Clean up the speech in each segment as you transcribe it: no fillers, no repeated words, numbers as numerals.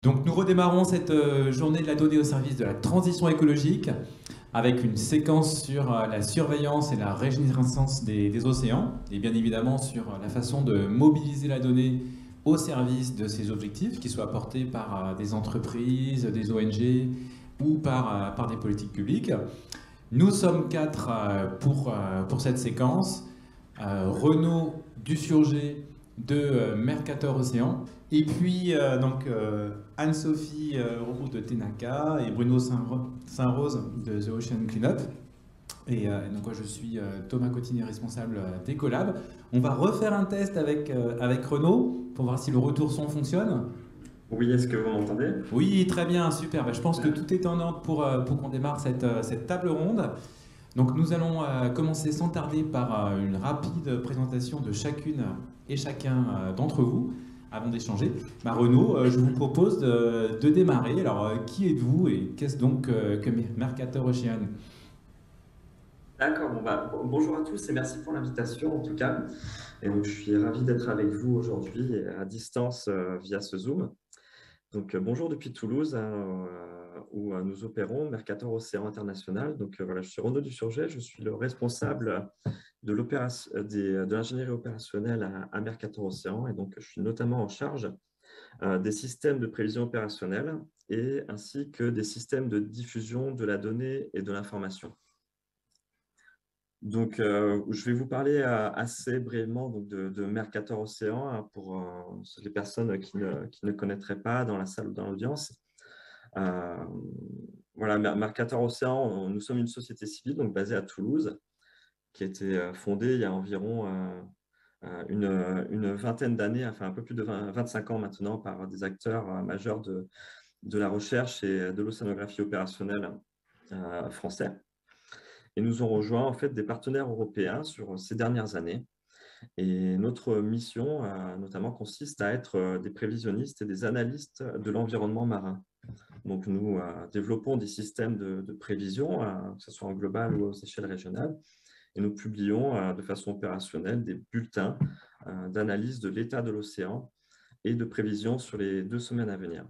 Donc nous redémarrons cette journée de la donnée au service de la transition écologique avec une séquence sur la surveillance et la régénérescence des océans et bien évidemment sur la façon de mobiliser la donnée au service de ces objectifs, qui soient portés par des entreprises, des ONG ou par des politiques publiques. Nous sommes quatre pour cette séquence. Renaud Dussurgé de Mercator Océan, et puis Anne-Sophie Roux de Tenaka et Bruno Saint-Rose de The Ocean Cleanup. Et donc moi je suis Thomas Cottini, responsable des collabs. On va refaire un test avec Renaud pour voir si le retour son fonctionne. Oui, est-ce que vous m'entendez? Oui, très bien, super. Ben, je pense que tout est en ordre pour qu'on démarre cette table ronde. Donc nous allons commencer sans tarder par une rapide présentation de chacune et chacun d'entre vous avant d'échanger. Renaud, je vous propose de démarrer. Alors qui êtes-vous et qu'est-ce donc que Mercator Ocean? D'accord, bonjour à tous et merci pour l'invitation en tout cas. Et donc, je suis ravi d'être avec vous aujourd'hui à distance via ce Zoom. Donc, bonjour depuis Toulouse, où nous opérons Mercator Océan International. Donc, voilà, je suis Renaud Dussurgé, je suis le responsable de l'ingénierie opérationnelle à Mercator Océan. Et donc, je suis notamment en charge des systèmes de prévision opérationnelle et ainsi que des systèmes de diffusion de la donnée et de l'information. Donc, je vais vous parler assez brièvement donc, de Mercator Océan pour les personnes qui ne connaîtraient pas dans la salle ou dans l'audience. Voilà, Mercator Océan, nous sommes une société civile donc, basée à Toulouse qui a été fondée il y a environ une vingtaine d'années, enfin un peu plus de 25 ans maintenant, par des acteurs majeurs de la recherche et de l'océanographie opérationnelle français. Et nous ont rejoint en fait des partenaires européens sur ces dernières années. Et notre mission, notamment, consiste à être des prévisionnistes et des analystes de l'environnement marin. Donc, nous développons des systèmes de prévision, que ce soit en global ou aux échelles régionales, et nous publions de façon opérationnelle des bulletins d'analyse de l'état de l'océan et de prévision sur les 2 semaines à venir.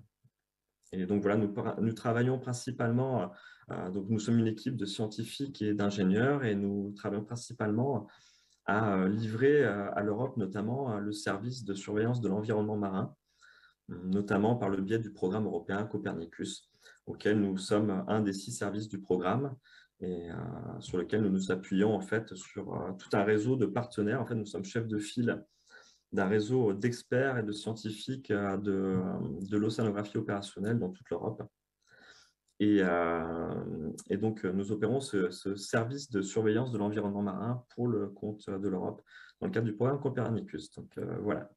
Et donc, voilà, nous travaillons principalement, donc nous sommes une équipe de scientifiques et d'ingénieurs et nous travaillons principalement à livrer à l'Europe notamment le service de surveillance de l'environnement marin, notamment par le biais du programme européen Copernicus, auquel nous sommes un des 6 services du programme et sur lequel nous nous appuyons en fait sur tout un réseau de partenaires. En fait, nous sommes chefs de file d'un réseau d'experts et de scientifiques de l'océanographie opérationnelle dans toute l'Europe. Et donc, nous opérons ce service de surveillance de l'environnement marin pour le compte de l'Europe dans le cadre du programme Copernicus. Donc, voilà,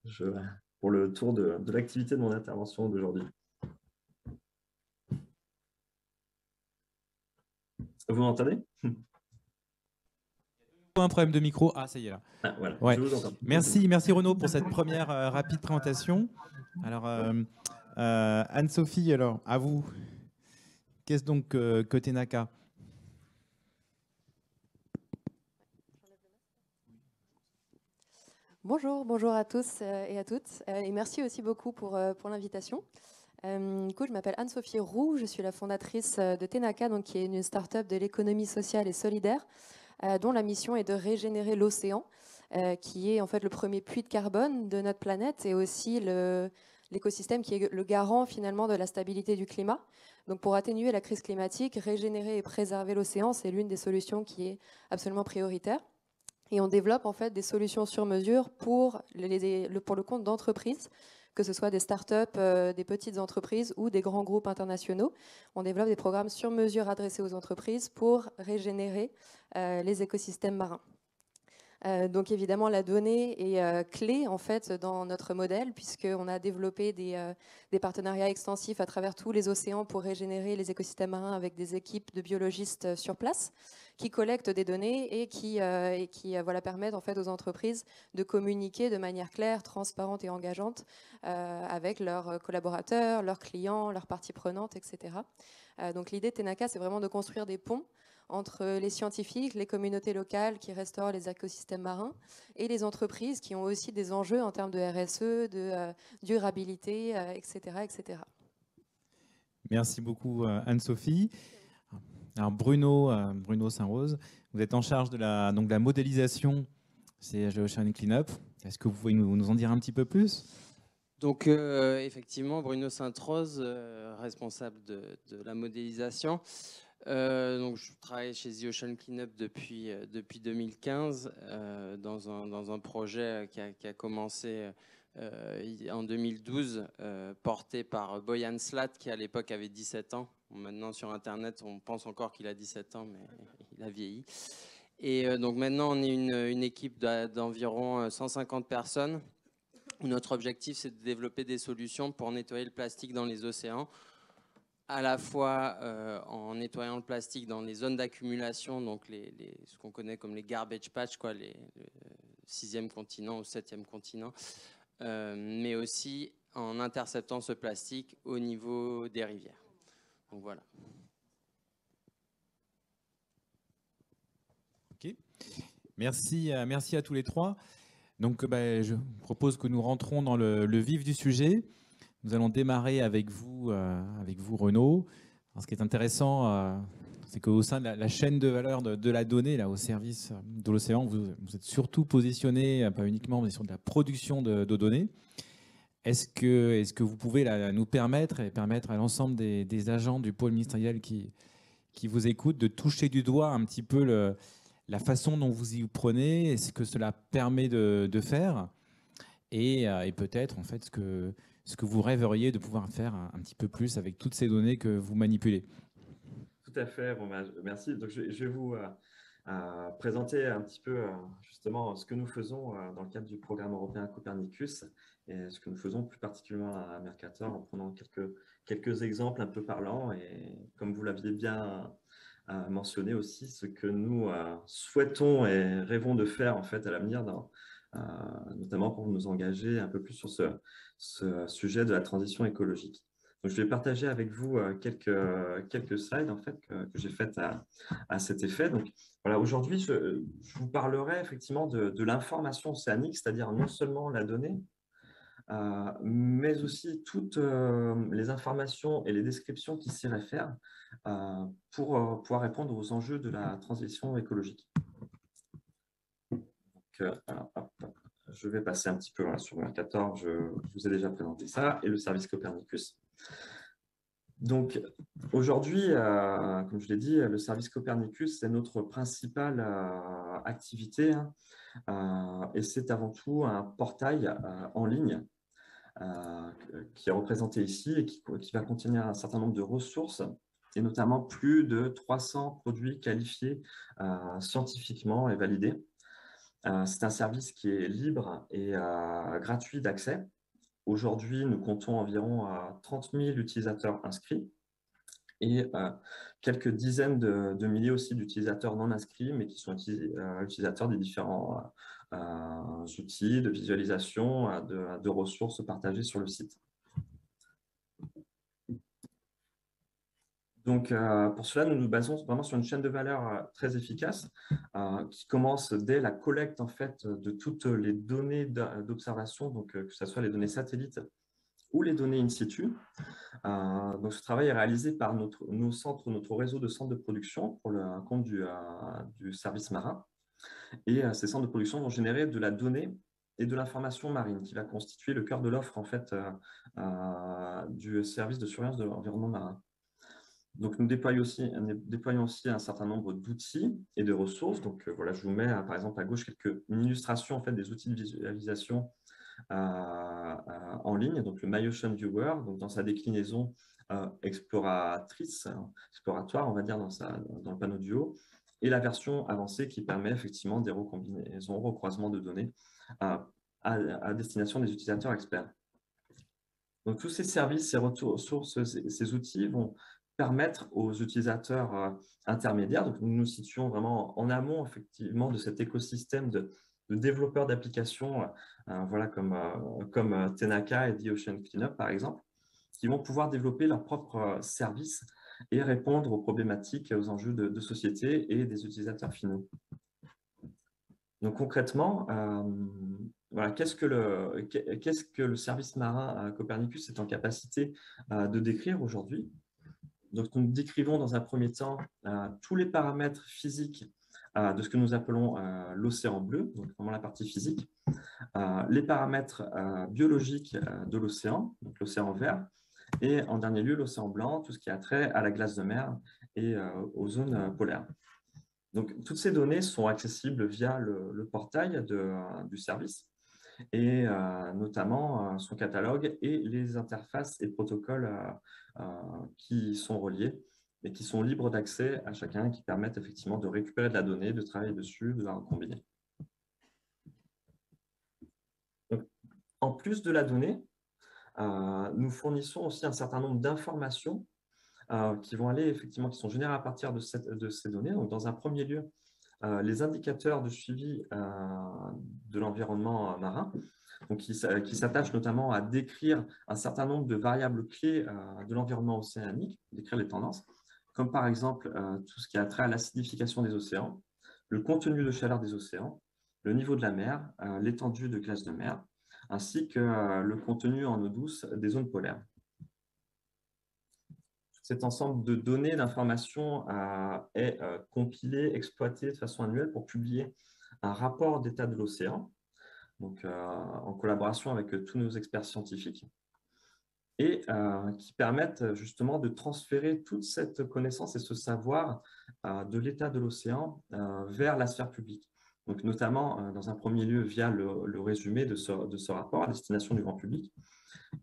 pour le tour de l'activité de mon intervention d'aujourd'hui. Vous m'entendez? Un problème de micro. Ah, ça y est là. Ah, voilà, Ouais. je vous entends. Merci Renaud pour cette première rapide présentation. Alors, Anne-Sophie, alors, à vous. Qu'est-ce donc que Tenaka? Bonjour à tous et à toutes. Et merci aussi beaucoup pour l'invitation. Du coup, je m'appelle Anne-Sophie Roux, je suis la fondatrice de Tenaka, donc, qui est une start-up de l'économie sociale et solidaire, dont la mission est de régénérer l'océan, qui est en fait le premier puits de carbone de notre planète et aussi l'écosystème qui est le garant finalement de la stabilité du climat. Donc pour atténuer la crise climatique, régénérer et préserver l'océan, c'est l'une des solutions qui est absolument prioritaire. Et on développe en fait des solutions sur mesure pour le compte d'entreprises, que ce soit des startups, des petites entreprises ou des grands groupes internationaux. On développe des programmes sur mesure adressés aux entreprises pour régénérer les écosystèmes marins. Donc évidemment, la donnée est clé en fait dans notre modèle, puisqu'on a développé des partenariats extensifs à travers tous les océans pour régénérer les écosystèmes marins avec des équipes de biologistes sur place qui collectent des données et qui voilà, permettent en fait aux entreprises de communiquer de manière claire, transparente et engageante avec leurs collaborateurs, leurs clients, leurs parties prenantes, etc. Donc l'idée de Tenaka, c'est vraiment de construire des ponts entre les scientifiques, les communautés locales qui restaurent les écosystèmes marins et les entreprises qui ont aussi des enjeux en termes de RSE, de durabilité, etc., etc. Merci beaucoup Anne-Sophie. Alors Bruno Saint-Rose, vous êtes en charge de donc de la modélisation chez Ocean Cleanup. Est-ce que vous pouvez nous en dire un petit peu plus? Donc effectivement, Bruno Saint-Rose, responsable de la modélisation. Donc je travaille chez The Ocean Cleanup depuis 2015 dans un projet qui a commencé en 2012, porté par Boyan Slat, qui à l'époque avait 17 ans. Maintenant sur Internet, on pense encore qu'il a 17 ans, mais il a vieilli. Et donc maintenant, on est une équipe d'environ 150 personnes. Notre objectif, c'est de développer des solutions pour nettoyer le plastique dans les océans, à la fois en nettoyant le plastique dans les zones d'accumulation, donc ce qu'on connaît comme les garbage patch, quoi, le 6e continent ou 7e continent, mais aussi en interceptant ce plastique au niveau des rivières. Donc voilà. Ok. Merci à tous les trois. Donc, je propose que nous rentrons dans le vif du sujet. Nous allons démarrer avec vous Renaud. Alors, ce qui est intéressant, c'est qu'au sein de la chaîne de valeur de la donnée, là, au service de l'océan, vous êtes surtout positionné, pas uniquement sur de la production de données. Est-ce que vous pouvez nous permettre à l'ensemble des agents du pôle ministériel qui vous écoutent de toucher du doigt un petit peu la façon dont vous y prenez, et ce que cela permet de faire, et peut-être en fait ce que vous rêveriez de pouvoir faire un petit peu plus avec toutes ces données que vous manipulez. Tout à fait, merci. Donc, je vais vous présenter un petit peu justement ce que nous faisons dans le cadre du programme européen Copernicus et ce que nous faisons plus particulièrement à Mercator en prenant quelques exemples un peu parlants. Et comme vous l'aviez bien mentionné aussi, ce que nous souhaitons et rêvons de faire en fait à l'avenir, notamment pour nous engager un peu plus sur ce sujet de la transition écologique. Donc, je vais partager avec vous quelques slides en fait, que j'ai faites à cet effet. Donc, voilà, aujourd'hui, je vous parlerai effectivement de l'information océanique, c'est-à-dire non seulement la donnée, mais aussi toutes les informations et les descriptions qui s'y réfèrent pour pouvoir répondre aux enjeux de la transition écologique. Donc, alors, hop, je vais passer un petit peu sur Mercator, je vous ai déjà présenté ça, et le service Copernicus. Donc, aujourd'hui, comme je l'ai dit, le service Copernicus, c'est notre principale activité, et c'est avant tout un portail en ligne qui est représenté ici et qui va contenir un certain nombre de ressources, et notamment plus de 300 produits qualifiés scientifiquement et validés. C'est un service qui est libre et gratuit d'accès. Aujourd'hui, nous comptons environ 30 000 utilisateurs inscrits et quelques dizaines de milliers aussi d'utilisateurs non inscrits, mais qui sont utilisateurs des différents outils de visualisation, de ressources partagées sur le site. Donc, pour cela, nous nous basons vraiment sur une chaîne de valeur très efficace qui commence dès la collecte en fait, de toutes les données d'observation, donc que ce soit les données satellites ou les données in situ. Donc, ce travail est réalisé par notre réseau de centres de production pour le compte du service marin. Et ces centres de production vont générer de la donnée et de l'information marine qui va constituer le cœur de l'offre en fait, du service de surveillance de l'environnement marin. Donc, nous déployons aussi un certain nombre d'outils et de ressources. Donc, voilà, je vous mets par exemple à gauche une illustration en fait, des outils de visualisation en ligne. Donc, le MyOcean Viewer, donc dans sa déclinaison exploratoire, on va dire, dans le panneau du haut, et la version avancée qui permet effectivement des recombinaisons, recroisements de données à destination des utilisateurs experts. Donc, tous ces services, ces ressources, ces outils vont permettre aux utilisateurs intermédiaires, donc nous nous situons vraiment en amont effectivement de cet écosystème de développeurs d'applications, voilà, comme Tenaka et The Ocean Cleanup par exemple, qui vont pouvoir développer leurs propres services et répondre aux problématiques et aux enjeux de société et des utilisateurs finaux. Donc concrètement, voilà, qu'est-ce que le service marin Copernicus est en capacité de décrire aujourd'hui? Donc, nous décrivons dans un premier temps tous les paramètres physiques de ce que nous appelons l'océan bleu, donc vraiment la partie physique, les paramètres biologiques de l'océan, donc l'océan vert, et en dernier lieu l'océan blanc, tout ce qui a trait à la glace de mer et aux zones polaires. Donc, toutes ces données sont accessibles via le portail du service et notamment son catalogue et les interfaces et protocoles qui sont reliés et qui sont libres d'accès à chacun, qui permettent effectivement de récupérer de la donnée, de travailler dessus, de la recombiner. Donc, en plus de la donnée, nous fournissons aussi un certain nombre d'informations qui vont aller effectivement, qui sont générées à partir de ces données. Donc, dans un premier lieu, les indicateurs de suivi de l'environnement marin, donc qui s'attachent notamment à décrire un certain nombre de variables clés de l'environnement océanique, décrire les tendances, comme par exemple tout ce qui a trait à l'acidification des océans, le contenu de chaleur des océans, le niveau de la mer, l'étendue de glace de mer, ainsi que le contenu en eau douce des zones polaires. Cet ensemble de données, d'informations est compilé, exploité de façon annuelle pour publier un rapport d'état de l'océan, donc en collaboration avec tous nos experts scientifiques, et qui permettent justement de transférer toute cette connaissance et ce savoir de l'état de l'océan vers la sphère publique. Donc, notamment, dans un premier lieu, via le résumé de ce rapport à destination du grand public,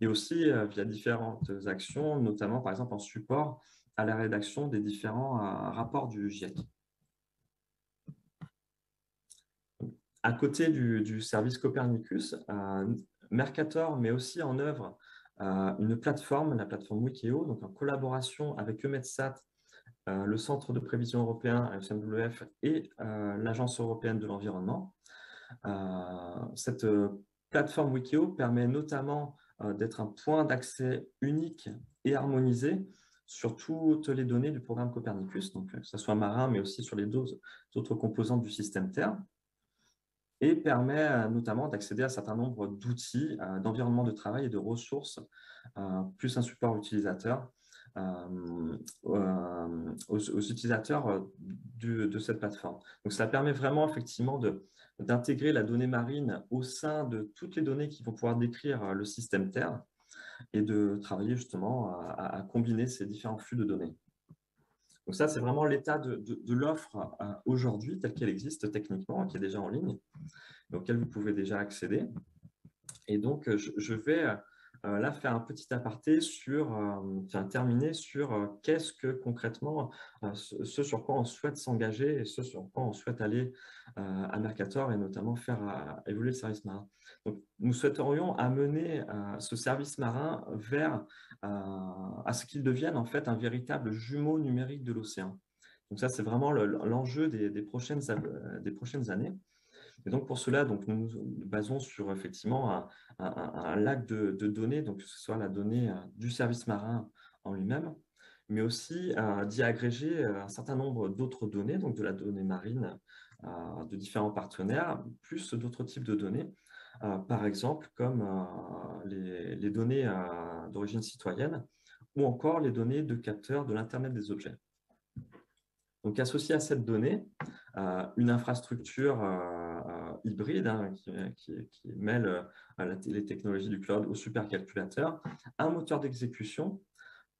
et aussi via différentes actions, notamment, par exemple, en support à la rédaction des différents rapports du GIEC. À côté du service Copernicus, Mercator met aussi en œuvre une plateforme, la plateforme Wikio, donc en collaboration avec EUMETSAT, le Centre de prévision européen, FMWF, et l'Agence européenne de l'environnement. Cette plateforme Wikio permet notamment d'être un point d'accès unique et harmonisé sur toutes les données du programme Copernicus, donc que ce soit marin, mais aussi sur les autres composantes du système Terre, et permet notamment d'accéder à un certain nombre d'outils d'environnement de travail et de ressources, plus un support utilisateur aux utilisateurs de cette plateforme. Donc, ça permet vraiment effectivement d'intégrer la donnée marine au sein de toutes les données qui vont pouvoir décrire le système Terre et de travailler justement à combiner ces différents flux de données. Donc ça, c'est vraiment l'état de l'offre aujourd'hui, telle qu'elle existe techniquement, qui est déjà en ligne, auquel vous pouvez déjà accéder. Et donc, je vais là faire un petit aparté terminer sur qu'est-ce que concrètement, ce sur quoi on souhaite s'engager et ce sur quoi on souhaite aller à Mercator et notamment faire évoluer le service marin. Donc, nous souhaiterions amener ce service marin vers à ce qu'il devienne en fait un véritable jumeau numérique de l'océan. Donc ça, c'est vraiment l'enjeu des prochaines années. Et donc, pour cela, donc, nous nous basons sur effectivement un lac de données, donc que ce soit la donnée du service marin en lui-même, mais aussi d'y agréger un certain nombre d'autres données, donc de la donnée marine de différents partenaires, plus d'autres types de données, par exemple comme les données d'origine citoyenne ou encore les données de capteurs de l'Internet des objets. Donc, associé à cette donnée, une infrastructure hybride qui mêle les technologies du cloud au supercalculateur, un moteur d'exécution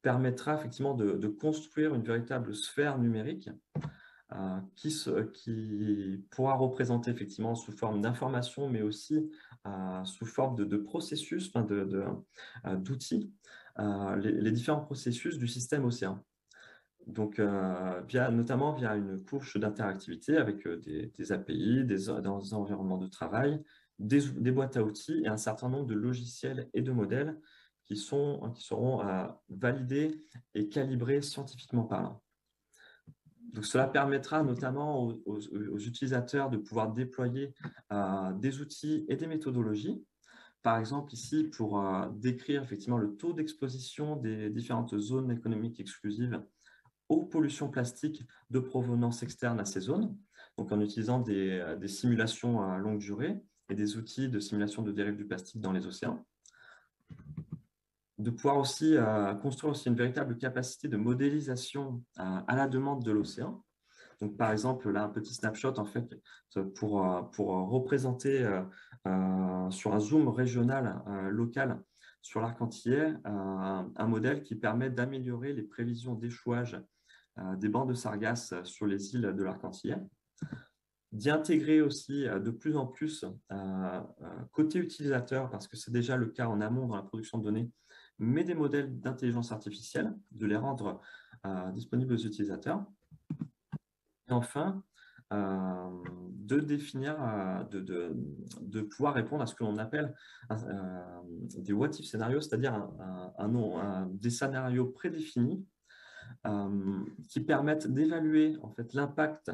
permettra effectivement de construire une véritable sphère numérique qui pourra représenter effectivement sous forme d'informations, mais aussi sous forme de processus, d'outils, les différents processus du système océan. Donc, notamment via une couche d'interactivité avec des API, des environnements de travail, des boîtes à outils et un certain nombre de logiciels et de modèles qui seront validés et calibrés scientifiquement parlant. Donc, cela permettra notamment aux utilisateurs de pouvoir déployer des outils et des méthodologies. Par exemple, ici, pour décrire effectivement le taux d'exposition des différentes zones économiques exclusives aux pollutions plastiques de provenance externe à ces zones, donc en utilisant des simulations à longue durée et des outils de simulation de dérive du plastique dans les océans. de pouvoir aussi construire aussi une véritable capacité de modélisation à la demande de l'océan. Donc, par exemple, là, un petit snapshot en fait, pour représenter sur un zoom régional, local, sur l'arc antillais, un modèle qui permet d'améliorer les prévisions d'échouage des bancs de sargasses sur les îles de l'arc antillais, d'y intégrer aussi de plus en plus côté utilisateur, parce que c'est déjà le cas en amont dans la production de données, mais des modèles d'intelligence artificielle, de les rendre disponibles aux utilisateurs. Et enfin, de définir, de pouvoir répondre à ce que l'on appelle des what if scénarios, c'est-à-dire des scénarios prédéfinis qui permettent d'évaluer en fait l'impact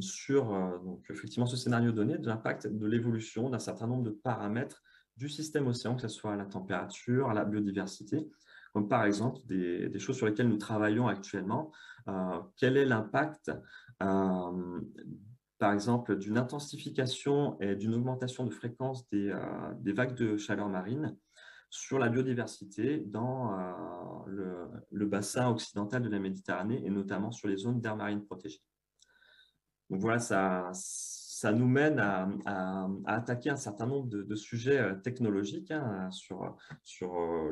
sur donc effectivement ce scénario donné, de l'impact de l'évolution d'un certain nombre de paramètres du système océan, que ce soit la température, la biodiversité, comme par exemple des choses sur lesquelles nous travaillons actuellement. Quel est l'impact, par exemple, d'une intensification et d'une augmentation de fréquence des vagues de chaleur marine sur la biodiversité dans le bassin occidental de la Méditerranée et notamment sur les zones d'aires marines protégées. Donc voilà, ça nous mène à attaquer un certain nombre de sujets technologiques sur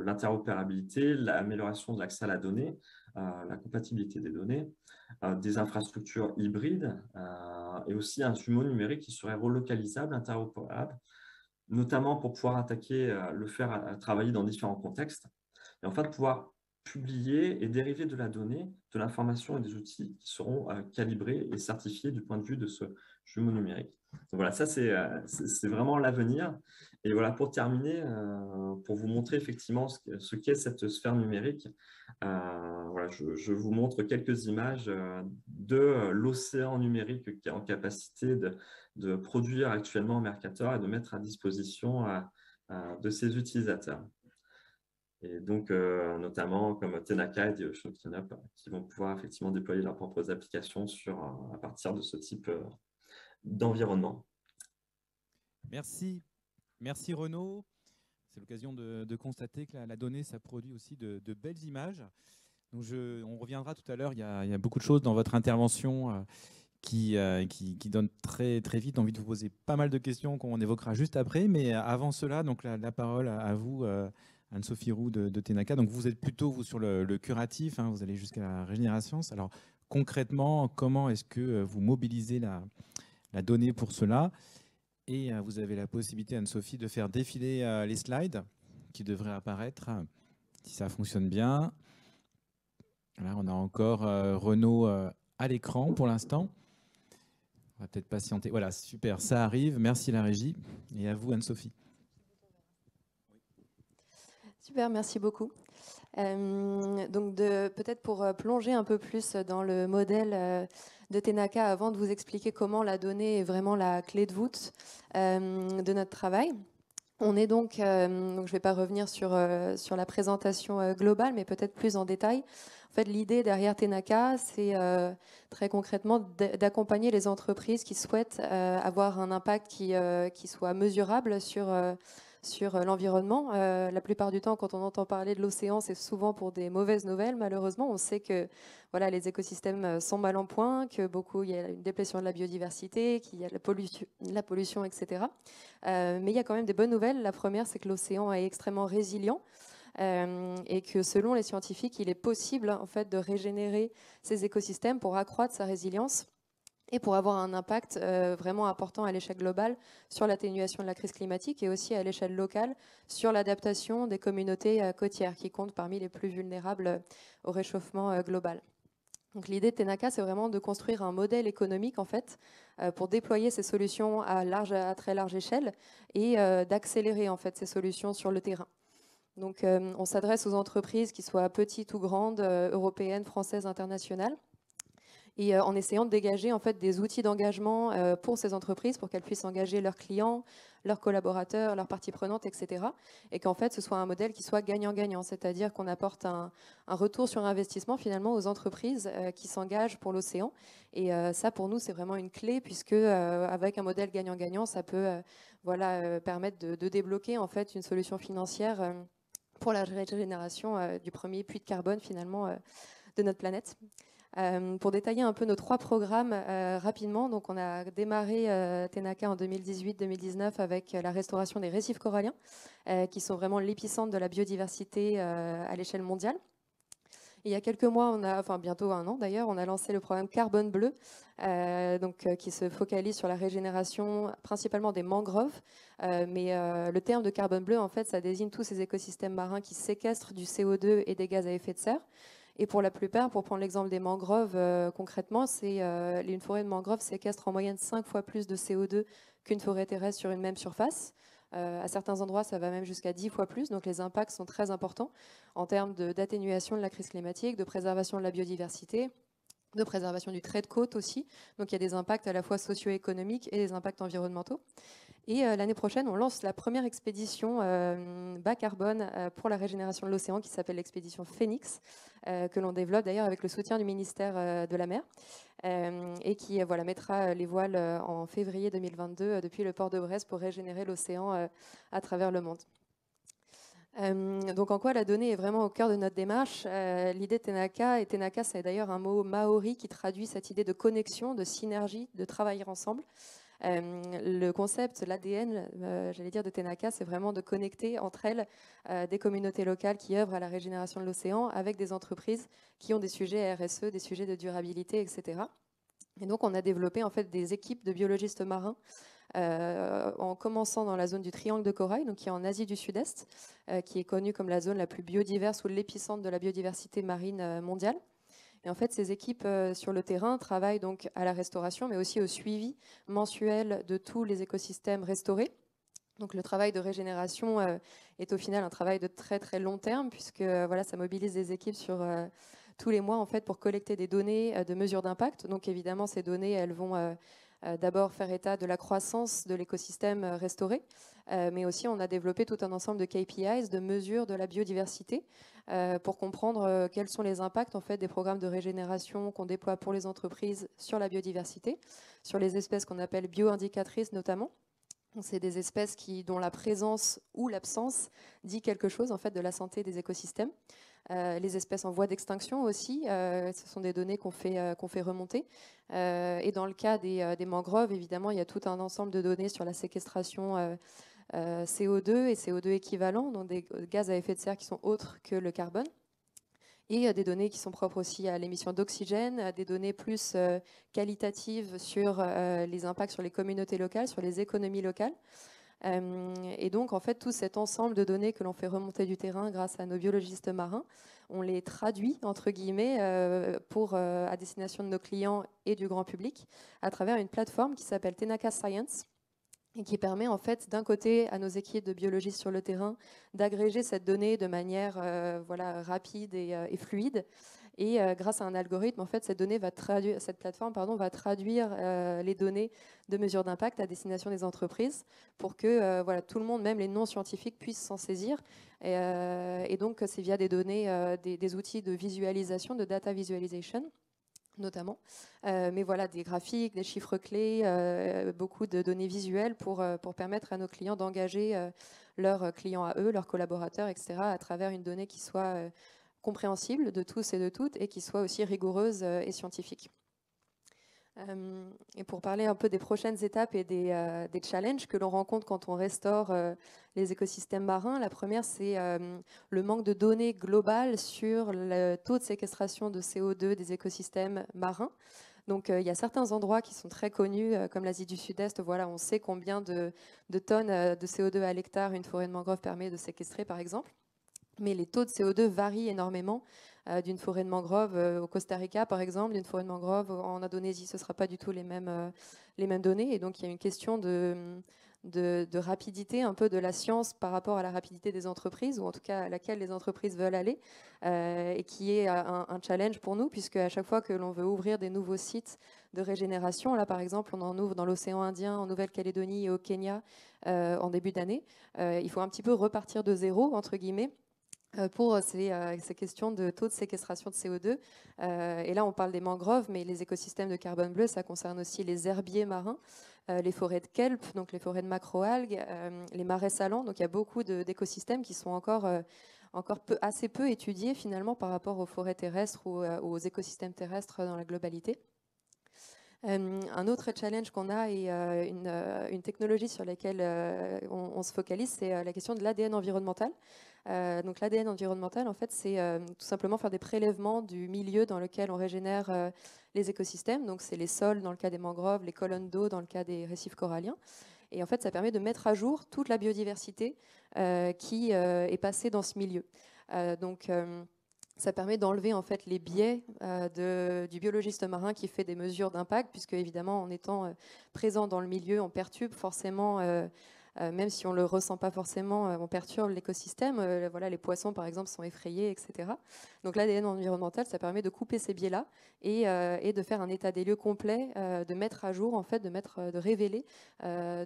l'interopérabilité, l'amélioration de l'accès à la donnée, la compatibilité des données, des infrastructures hybrides et aussi un jumeau numérique qui serait relocalisable, interopérable, notamment pour pouvoir le faire travailler dans différents contextes, et enfin de pouvoir publier et dériver de la donnée, de l'information et des outils qui seront calibrés et certifiés du point de vue de ce jumeau numérique. Donc voilà, ça c'est vraiment l'avenir. Et voilà, pour terminer, pour vous montrer effectivement ce qu'est cette sphère numérique, voilà, je vous montre quelques images de l'océan numérique qui est en capacité de produire actuellement Mercator et de mettre à disposition de ses utilisateurs. Et donc, notamment comme Tenaka et The Ocean Cleanup, qui vont pouvoir effectivement déployer leurs propres applications à partir de ce type d'environnement. Merci. Merci Renaud. C'est l'occasion de constater que la donnée, ça produit aussi de belles images. Donc on reviendra tout à l'heure. Il y a beaucoup de choses dans votre intervention qui donnent très, très vite envie de vous poser pas mal de questions qu'on évoquera juste après. Mais avant cela, donc la parole à vous, Anne-Sophie Roux de Tenaka. Donc vous êtes plutôt vous, sur le curatif, vous allez jusqu'à la régénération. Alors concrètement, comment est-ce que vous mobilisez la donnée pour cela? Et vous avez la possibilité, Anne-Sophie, de faire défiler les slides qui devraient apparaître, si ça fonctionne bien. Là, on a encore Renaud à l'écran pour l'instant. On va peut-être patienter. Voilà, super, ça arrive. Merci la régie. Et à vous, Anne-Sophie. Super, merci beaucoup. Donc peut-être pour plonger un peu plus dans le modèle de Tenaka avant de vous expliquer comment la donnée est vraiment la clé de voûte de notre travail. On est donc je ne vais pas revenir sur la présentation globale, mais peut-être plus en détail. En fait, l'idée derrière Tenaka, c'est très concrètement d'accompagner les entreprises qui souhaitent avoir un impact qui soit mesurable sur l'environnement. La plupart du temps, quand on entend parler de l'océan, c'est souvent pour des mauvaises nouvelles, malheureusement. On sait que voilà, les écosystèmes sont mal en point, que il y a une déplétion de la biodiversité, qu'il y a la pollution, etc. Mais il y a quand même des bonnes nouvelles. La première, c'est que l'océan est extrêmement résilient. Et que selon les scientifiques, il est possible en fait, de régénérer ces écosystèmes pour accroître sa résilience et pour avoir un impact vraiment important à l'échelle globale sur l'atténuation de la crise climatique et aussi à l'échelle locale sur l'adaptation des communautés côtières qui comptent parmi les plus vulnérables au réchauffement global. Donc l'idée de Tenaka, c'est vraiment de construire un modèle économique en fait, pour déployer ces solutions à très large échelle et d'accélérer en fait, ces solutions sur le terrain. Donc on s'adresse aux entreprises qui soient petites ou grandes, européennes, françaises, internationales, et en essayant de dégager en fait, des outils d'engagement pour ces entreprises pour qu'elles puissent engager leurs clients, leurs collaborateurs, leurs parties prenantes, etc. Et qu'en fait, ce soit un modèle qui soit gagnant-gagnant, c'est-à-dire qu'on apporte un retour sur investissement finalement aux entreprises qui s'engagent pour l'océan. Et ça, pour nous, c'est vraiment une clé puisque avec un modèle gagnant-gagnant, ça peut permettre de débloquer en fait, une solution financière pour la régénération du premier puits de carbone finalement de notre planète. Pour détailler un peu nos 3 programmes rapidement, donc on a démarré TENACA en 2018-2019 avec la restauration des récifs coralliens, qui sont vraiment l'épicentre de la biodiversité à l'échelle mondiale. Et il y a quelques mois, enfin bientôt 1 an d'ailleurs, on a lancé le programme Carbone Bleu, qui se focalise sur la régénération principalement des mangroves. Mais le terme de carbone bleu, en fait, ça désigne tous ces écosystèmes marins qui séquestrent du CO2 et des gaz à effet de serre. Et pour la plupart, pour prendre l'exemple des mangroves, concrètement, une forêt de mangroves séquestre en moyenne 5 fois plus de CO2 qu'une forêt terrestre sur une même surface. À certains endroits, ça va même jusqu'à 10 fois plus. Donc les impacts sont très importants en termes d'atténuation de la crise climatique, de préservation de la biodiversité, de préservation du trait de côte aussi. Donc il y a des impacts à la fois socio-économiques et des impacts environnementaux. Et l'année prochaine, on lance la première expédition bas carbone pour la régénération de l'océan qui s'appelle l'expédition Phoenix, que l'on développe d'ailleurs avec le soutien du ministère de la Mer et qui mettra les voiles en février 2022 depuis le port de Brest pour régénérer l'océan à travers le monde. Donc en quoi la donnée est vraiment au cœur de notre démarche. L'idée de TENACA, et TENACA c'est d'ailleurs un mot maori qui traduit cette idée de connexion, de synergie, de travailler ensemble. Le concept, l'ADN, j'allais dire, de TENACA, c'est vraiment de connecter entre elles des communautés locales qui œuvrent à la régénération de l'océan avec des entreprises qui ont des sujets RSE, des sujets de durabilité, etc. Et donc, on a développé en fait des équipes de biologistes marins en commençant dans la zone du Triangle de Corail, donc qui est en Asie du Sud-Est, qui est connue comme la zone la plus biodiverse ou l'épicentre de la biodiversité marine mondiale. Et en fait, ces équipes sur le terrain travaillent donc à la restauration, mais aussi au suivi mensuel de tous les écosystèmes restaurés. Donc le travail de régénération est au final un travail de très très long terme, puisque ça mobilise des équipes sur tous les mois en fait pour collecter des données de mesures d'impact. Donc évidemment, ces données, elles vont d'abord faire état de la croissance de l'écosystème restauré, mais aussi on a développé tout un ensemble de KPIs, de mesures de la biodiversité, pour comprendre quels sont les impacts en fait, des programmes de régénération qu'on déploie pour les entreprises sur la biodiversité, sur les espèces qu'on appelle bio-indicatrices notamment. C'est des espèces dont la présence ou l'absence dit quelque chose en fait, de la santé des écosystèmes. Les espèces en voie d'extinction aussi, ce sont des données qu'on fait remonter. Et dans le cas des mangroves, évidemment, il y a tout un ensemble de données sur la séquestration CO2 et CO2 équivalents, donc des gaz à effet de serre qui sont autres que le carbone. Et des données qui sont propres aussi à l'émission d'oxygène, des données plus qualitatives sur les impacts sur les communautés locales, sur les économies locales. Et donc, en fait, tout cet ensemble de données que l'on fait remonter du terrain grâce à nos biologistes marins, on les traduit, entre guillemets, à destination de nos clients et du grand public à travers une plateforme qui s'appelle TENACA Science et qui permet, en fait, d'un côté, à nos équipes de biologistes sur le terrain d'agréger cette donnée de manière rapide et fluide. Et grâce à un algorithme, en fait, cette plateforme va traduire les données de mesures d'impact à destination des entreprises pour que tout le monde, même les non-scientifiques, puissent s'en saisir. Et donc, c'est via des données, des outils de visualisation, de data visualization, notamment. Mais voilà, des graphiques, des chiffres clés, beaucoup de données visuelles pour permettre à nos clients d'engager leurs clients à eux, leurs collaborateurs, etc., à travers une donnée qui soit compréhensible de tous et de toutes et qui soit aussi rigoureuse et scientifique. Et pour parler un peu des prochaines étapes et des challenges que l'on rencontre quand on restaure les écosystèmes marins, la première, c'est le manque de données globales sur le taux de séquestration de CO2 des écosystèmes marins. Donc, il y a certains endroits qui sont très connus, comme l'Asie du Sud-Est. Voilà, on sait combien de tonnes de CO2 à l'hectare une forêt de mangrove permet de séquestrer, par exemple. Mais les taux de CO2 varient énormément d'une forêt de mangrove au Costa Rica, par exemple, d'une forêt de mangrove en Indonésie. Ce ne sera pas du tout les mêmes données. Et donc, il y a une question de rapidité, un peu de la science par rapport à la rapidité des entreprises, ou en tout cas à laquelle les entreprises veulent aller, et qui est un challenge pour nous, puisque à chaque fois que l'on veut ouvrir des nouveaux sites de régénération, là par exemple, on en ouvre dans l'océan Indien, en Nouvelle-Calédonie et au Kenya en début d'année, il faut un petit peu repartir de zéro, entre guillemets, pour ces questions de taux de séquestration de CO2. Et là, on parle des mangroves, mais les écosystèmes de carbone bleu, ça concerne aussi les herbiers marins, les forêts de kelp, donc les forêts de macroalgues, les marais salants. Donc, il y a beaucoup d'écosystèmes qui sont encore encore assez peu étudié finalement par rapport aux forêts terrestres ou aux écosystèmes terrestres dans la globalité. Un autre challenge qu'on a et une technologie sur laquelle on se focalise, c'est la question de l'ADN environnemental. Donc l'ADN environnemental, en fait, c'est tout simplement faire des prélèvements du milieu dans lequel on régénère les écosystèmes. Donc c'est les sols dans le cas des mangroves, les colonnes d'eau dans le cas des récifs coralliens. Et en fait, ça permet de mettre à jour toute la biodiversité qui est passée dans ce milieu. Ça permet d'enlever en fait les biais du biologiste marin qui fait des mesures d'impact, puisque évidemment en étant présent dans le milieu, on perturbe forcément, même si on ne le ressent pas forcément, on perturbe l'écosystème. Voilà, les poissons par exemple sont effrayés, etc. Donc l'ADN environnemental, ça permet de couper ces biais-là et de faire un état des lieux complet, de mettre à jour en fait, de révéler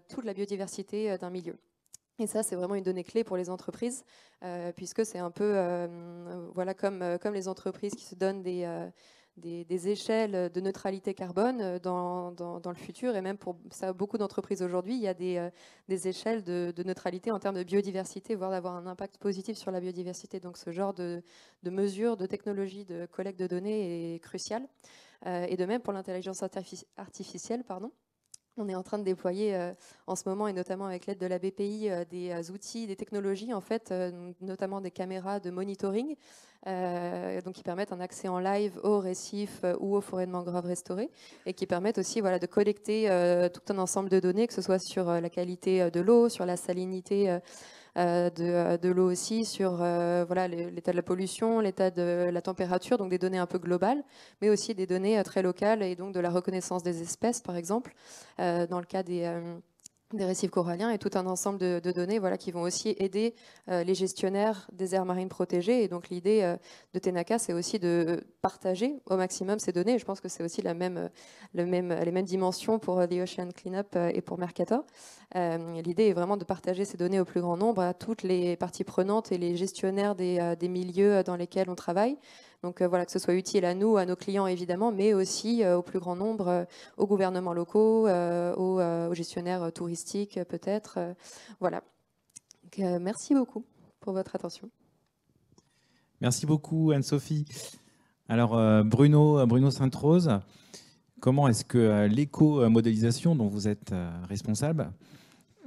toute la biodiversité d'un milieu. Et ça, c'est vraiment une donnée clé pour les entreprises, puisque c'est un peu voilà, comme les entreprises qui se donnent des échelles de neutralité carbone dans le futur. Et même pour ça, beaucoup d'entreprises aujourd'hui, il y a des échelles de neutralité en termes de biodiversité, voire d'avoir un impact positif sur la biodiversité. Donc ce genre de mesures, de technologies de collecte de données est crucial. Et de même pour l'intelligence artificielle, pardon. On est en train de déployer en ce moment, et notamment avec l'aide de la BPI, des outils, des technologies, en fait, notamment des caméras de monitoring, donc qui permettent un accès en live aux récifs ou aux forêts de mangroves restaurées, et qui permettent aussi voilà, de collecter tout un ensemble de données, que ce soit sur la qualité de l'eau, sur la salinité de l'eau aussi, sur voilà, l'état de la pollution, l'état de la température, donc des données un peu globales, mais aussi des données très locales et donc de la reconnaissance des espèces, par exemple, dans le cas des récifs coralliens, et tout un ensemble de données voilà, qui vont aussi aider les gestionnaires des aires marines protégées. Et donc l'idée de Tenaka, c'est aussi de partager au maximum ces données. Et je pense que c'est aussi les mêmes dimensions pour The Ocean Cleanup et pour Mercator. L'idée est vraiment de partager ces données au plus grand nombre à toutes les parties prenantes et les gestionnaires des milieux dans lesquels on travaille. Donc voilà, que ce soit utile à nous, à nos clients évidemment, mais aussi au plus grand nombre, aux gouvernements locaux, aux gestionnaires touristiques peut-être. Voilà. Donc, merci beaucoup pour votre attention. Merci beaucoup Anne-Sophie. Alors Bruno Sainte-Rose, comment est-ce que l'éco-modélisation dont vous êtes responsable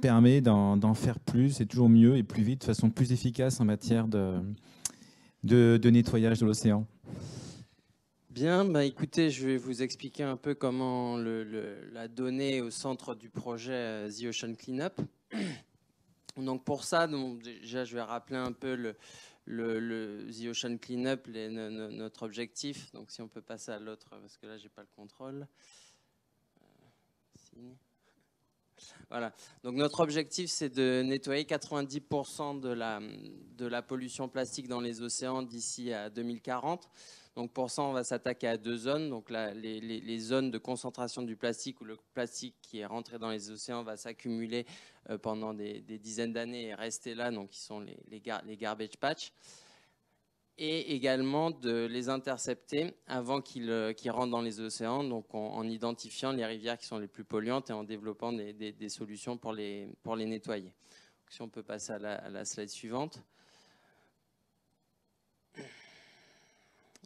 permet d'en faire plus et toujours mieux et plus vite, de façon plus efficace en matière de nettoyage de l'océan? Bien, bah écoutez, je vais vous expliquer un peu comment la donnée est au centre du projet The Ocean Cleanup. Donc pour ça, déjà je vais rappeler un peu le The Ocean Cleanup, notre objectif. Donc si on peut passer à l'autre, parce que là j'ai pas le contrôle. Voilà. Donc notre objectif, c'est de nettoyer 90% de la pollution plastique dans les océans d'ici à 2040. Donc pour ça, on va s'attaquer à deux zones. Donc là, les zones de concentration du plastique, où le plastique qui est rentré dans les océans va s'accumuler pendant des dizaines d'années et rester là, donc qui sont les garbage patch. Et également de les intercepter avant qu'ils rentrent dans les océans, donc en identifiant les rivières qui sont les plus polluantes et en développant des solutions pour les nettoyer. Donc, si on peut passer à la slide suivante.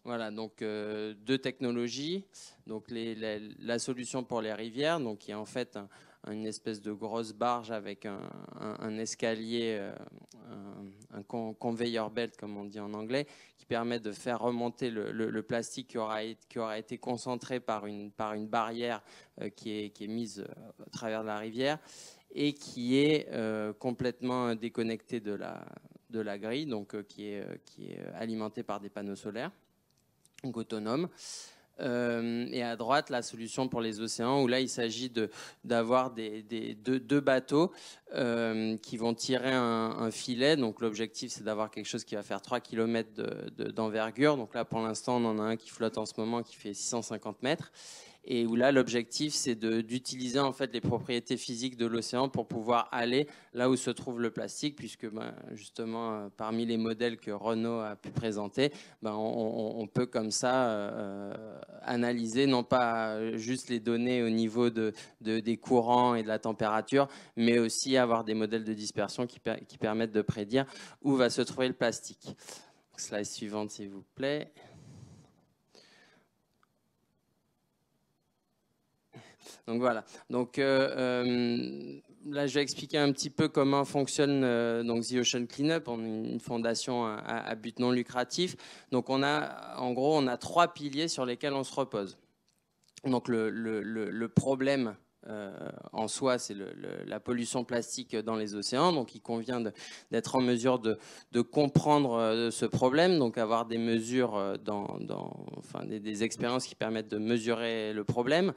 Voilà, donc deux technologies. Donc la solution pour les rivières, donc qui est en fait une espèce de grosse barge avec un escalier, un conveyor belt comme on dit en anglais, qui permet de faire remonter le plastique qui aura été concentré par une barrière qui est mise à travers la rivière et qui est complètement déconnectée de la grille, donc qui est alimentée par des panneaux solaires, donc autonome. Et à droite, la solution pour les océans, où là, il s'agit d'avoir deux bateaux qui vont tirer un filet. Donc l'objectif, c'est d'avoir quelque chose qui va faire 3 km d'envergure. Donc là, pour l'instant, on en a un qui flotte en ce moment qui fait 650 mètres. et où là, l'objectif, c'est d'utiliser en fait les propriétés physiques de l'océan pour pouvoir aller là où se trouve le plastique, puisque justement, parmi les modèles que Renaud a pu présenter, on peut comme ça analyser non pas juste les données au niveau des courants et de la température, mais aussi avoir des modèles de dispersion qui permettent de prédire où va se trouver le plastique. Slide suivante, s'il vous plaît. Donc voilà. Donc là, je vais expliquer un petit peu comment fonctionne donc The Ocean Cleanup. On est une fondation à but non lucratif. Donc en gros, on a 3 piliers sur lesquels on se repose. Donc le problème en soi, c'est la pollution plastique dans les océans. Donc il convient d'être en mesure de comprendre ce problème, donc avoir des mesures, des expériences qui permettent de mesurer le problème,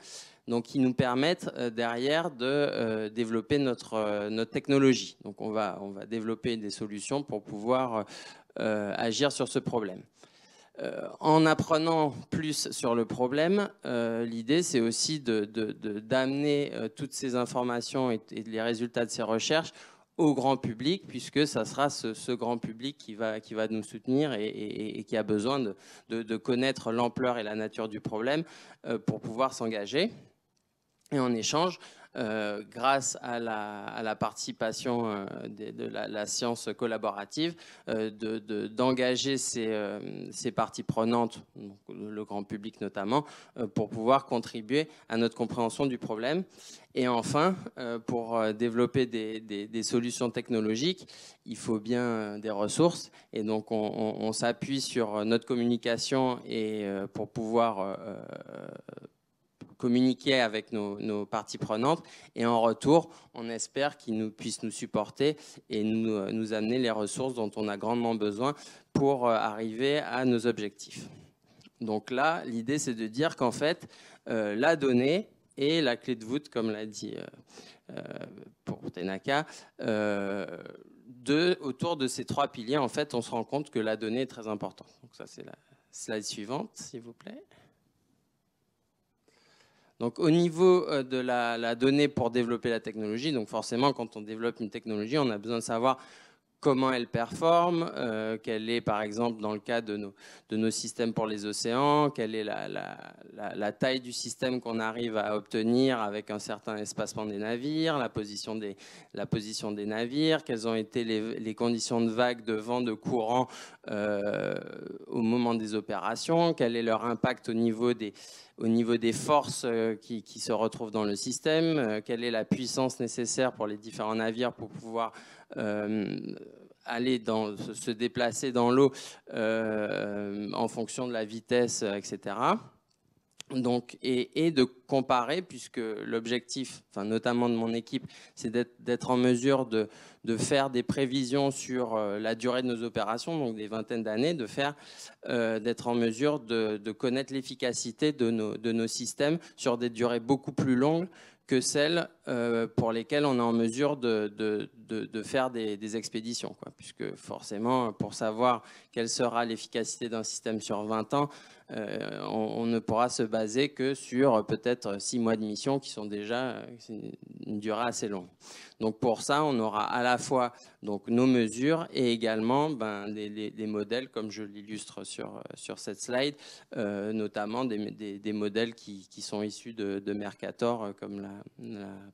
donc qui nous permettent derrière de développer notre technologie. Donc on va développer des solutions pour pouvoir agir sur ce problème. En apprenant plus sur le problème, l'idée c'est aussi d'amener toutes ces informations et les résultats de ces recherches au grand public, puisque ça sera ce grand public qui va nous soutenir et qui a besoin de connaître l'ampleur et la nature du problème pour pouvoir s'engager. Et en échange, grâce à la participation de la science collaborative, d'engager ces parties prenantes, donc le grand public notamment, pour pouvoir contribuer à notre compréhension du problème. Et enfin, pour développer des solutions technologiques, il faut bien des ressources. Et donc, on s'appuie sur notre communication et pour pouvoir communiquer avec nos parties prenantes, et en retour, on espère qu'ils puissent nous supporter et nous amener les ressources dont on a grandement besoin pour arriver à nos objectifs. Donc là, l'idée, c'est de dire qu'en fait, la donnée est la clé de voûte, comme l'a dit pour Tenaka, autour de ces 3 piliers, en fait, on se rend compte que la donnée est très importante. Donc ça, c'est la slide suivante, s'il vous plaît. Donc, au niveau de la donnée pour développer la technologie, donc forcément, quand on développe une technologie, on a besoin de savoir comment elle performe, quelle est, par exemple, dans le cas de nos systèmes pour les océans, quelle est la taille du système qu'on arrive à obtenir avec un certain espacement des navires, la position des navires, quelles ont été les conditions de vague, de vent, de courant au moment des opérations, quel est leur impact au niveau des forces qui se retrouvent dans le système, quelle est la puissance nécessaire pour les différents navires pour pouvoir se déplacer dans l'eau en fonction de la vitesse, etc. Donc, et de comparer, puisque l'objectif, notamment de mon équipe, c'est d'être en mesure de faire des prévisions sur la durée de nos opérations, donc des vingtaines d'années, d'être en mesure de connaître l'efficacité de nos systèmes sur des durées beaucoup plus longues que celles pour lesquelles on est en mesure de faire des expéditions, quoi. Puisque forcément, pour savoir quelle sera l'efficacité d'un système sur 20 ans, on ne pourra se baser que sur peut-être 6 mois de mission qui sont déjà une durée assez longue. Donc pour ça, on aura à la fois donc, nos mesures et également des modèles, comme je l'illustre sur cette slide, notamment des modèles qui sont issus de Mercator, comme l'a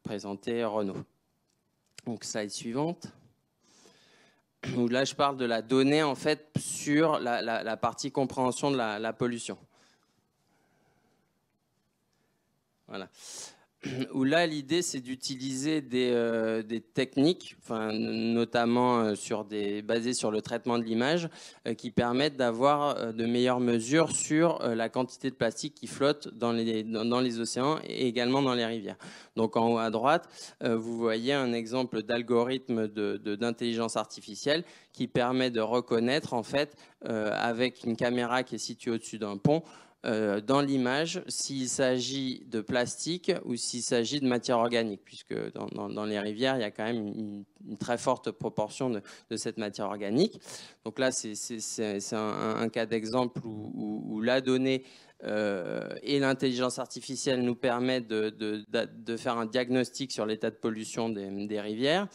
présenté Renaud. Donc slide suivante. Où là, je parle de la donnée en fait sur la partie compréhension de la pollution. Voilà. Où là, l'idée, c'est d'utiliser des techniques, notamment basées sur le traitement de l'image, qui permettent d'avoir de meilleures mesures sur la quantité de plastique qui flotte dans les océans et également dans les rivières. Donc en haut à droite, vous voyez un exemple d'algorithme d'intelligence artificielle qui permet de reconnaître, en fait, avec une caméra qui est située au-dessus d'un pont, dans l'image, s'il s'agit de plastique ou s'il s'agit de matière organique, puisque dans les rivières, il y a quand même une très forte proportion de cette matière organique. Donc là, c'est un cas d'exemple où la donnée et l'intelligence artificielle nous permet de faire un diagnostic sur l'état de pollution des rivières.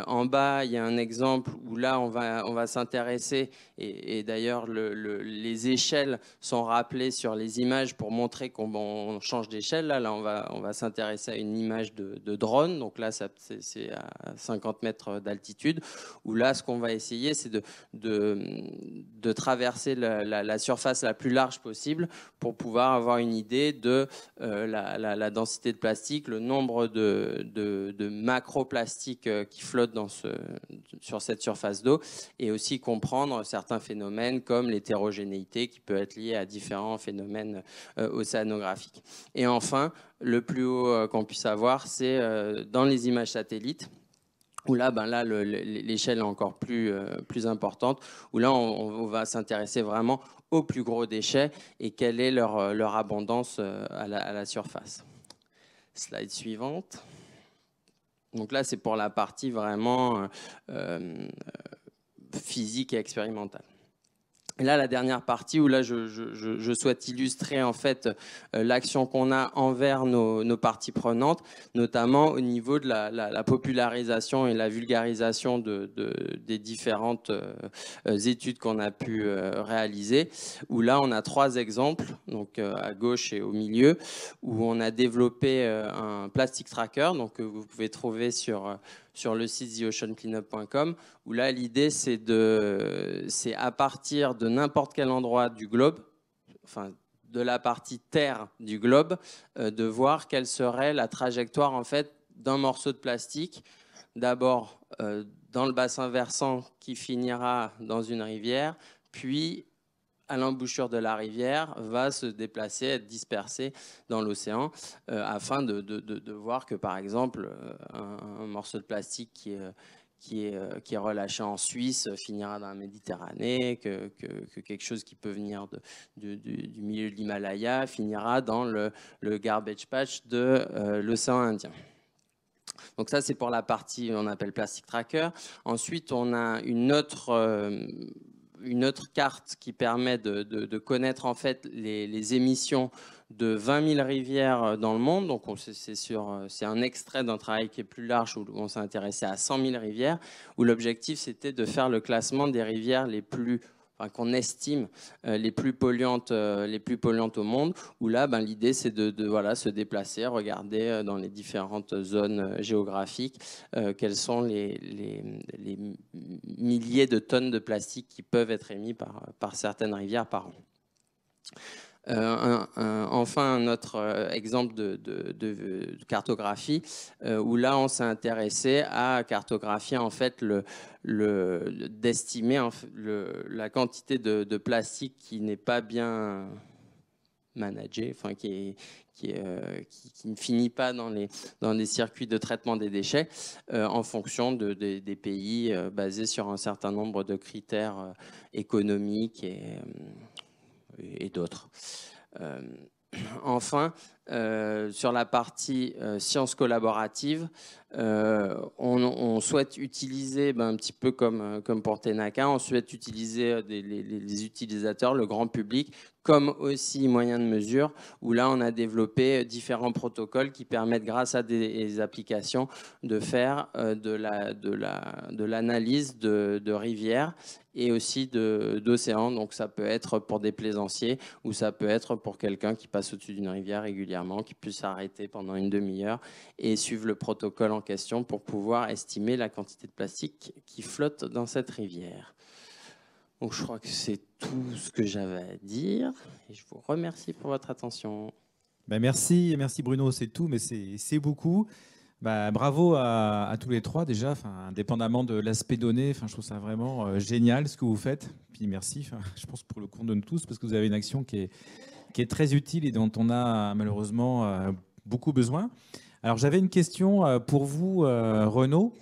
En bas, il y a un exemple où là, on va s'intéresser, et d'ailleurs, les échelles sont rappelées sur les images pour montrer qu'on change d'échelle. Là, on va s'intéresser à une image de drone. Donc là, c'est à 50 mètres d'altitude, où là, ce qu'on va essayer, c'est de traverser la surface la plus large possible pour pouvoir avoir une idée de la densité de plastique, le nombre de macroplastiques qui flottent sur cette surface d'eau, et aussi comprendre certains phénomènes comme l'hétérogénéité qui peut être liée à différents phénomènes océanographiques. Et enfin, le plus haut qu'on puisse avoir, c'est dans les images satellites, où là, l'échelle est encore plus importante, où là, on va s'intéresser vraiment aux plus gros déchets et quelle est leur abondance à la surface. Slide suivante. Donc là, c'est pour la partie vraiment physique et expérimentale. Et là, la dernière partie où là, je souhaite illustrer en fait l'action qu'on a envers nos parties prenantes, notamment au niveau de la popularisation et la vulgarisation des différentes études qu'on a pu réaliser. Où là, on a 3 exemples, donc à gauche et au milieu, où on a développé un plastic tracker, donc que vous pouvez trouver sur le site theoceancleanup.com, où là, l'idée, c'est à partir de n'importe quel endroit du globe, enfin, de la partie terre du globe, de voir quelle serait la trajectoire, en fait, d'un morceau de plastique, d'abord dans le bassin versant qui finira dans une rivière, puis à l'embouchure de la rivière, va se déplacer, être dispersé dans l'océan, afin de voir que, par exemple, un morceau de plastique qui est relâché en Suisse finira dans la Méditerranée, que quelque chose qui peut venir du milieu de l'Himalaya finira dans le garbage patch de l'océan Indien. Donc ça, c'est pour la partie on appelle Plastic Tracker. Ensuite, on a une autre carte qui permet de connaître en fait les émissions de 20 000 rivières dans le monde. Donc c'est un extrait d'un travail qui est plus large où on s'est intéressé à 100 000 rivières, où l'objectif c'était de faire le classement des rivières qu'on estime les plus polluantes au monde, où là, l'idée, c'est de se déplacer, regarder dans les différentes zones géographiques quels sont les milliers de tonnes de plastique qui peuvent être émis par certaines rivières par an. Enfin, un autre exemple de cartographie, où là, on s'est intéressé à cartographier en fait d'estimer la quantité de plastique qui n'est pas bien managée, enfin qui ne finit pas dans les circuits de traitement des déchets, en fonction des pays basés sur un certain nombre de critères économiques et d'autres. Enfin, sur la partie sciences collaboratives, on souhaite utiliser, un petit peu comme pour Tenaka, on souhaite utiliser les utilisateurs, le grand public, comme aussi moyen de mesure, où là on a développé différents protocoles qui permettent, grâce à des applications, de faire de l'analyse de rivières et aussi d'océans. Donc ça peut être pour des plaisanciers ou ça peut être pour quelqu'un qui passe au-dessus d'une rivière régulièrement, qui puisse s'arrêter pendant une demi-heure et suivre le protocole en question pour pouvoir estimer la quantité de plastique qui flotte dans cette rivière. Donc je crois que c'est tout ce que j'avais à dire et je vous remercie pour votre attention. Merci Bruno, c'est tout, mais c'est beaucoup. Bravo à tous les 3 déjà, indépendamment de l'aspect donné, je trouve ça vraiment génial ce que vous faites. Puis merci, je pense pour le compte de nous tous, parce que vous avez une action qui est très utile et dont on a malheureusement beaucoup besoin. Alors j'avais une question pour vous, Renaud.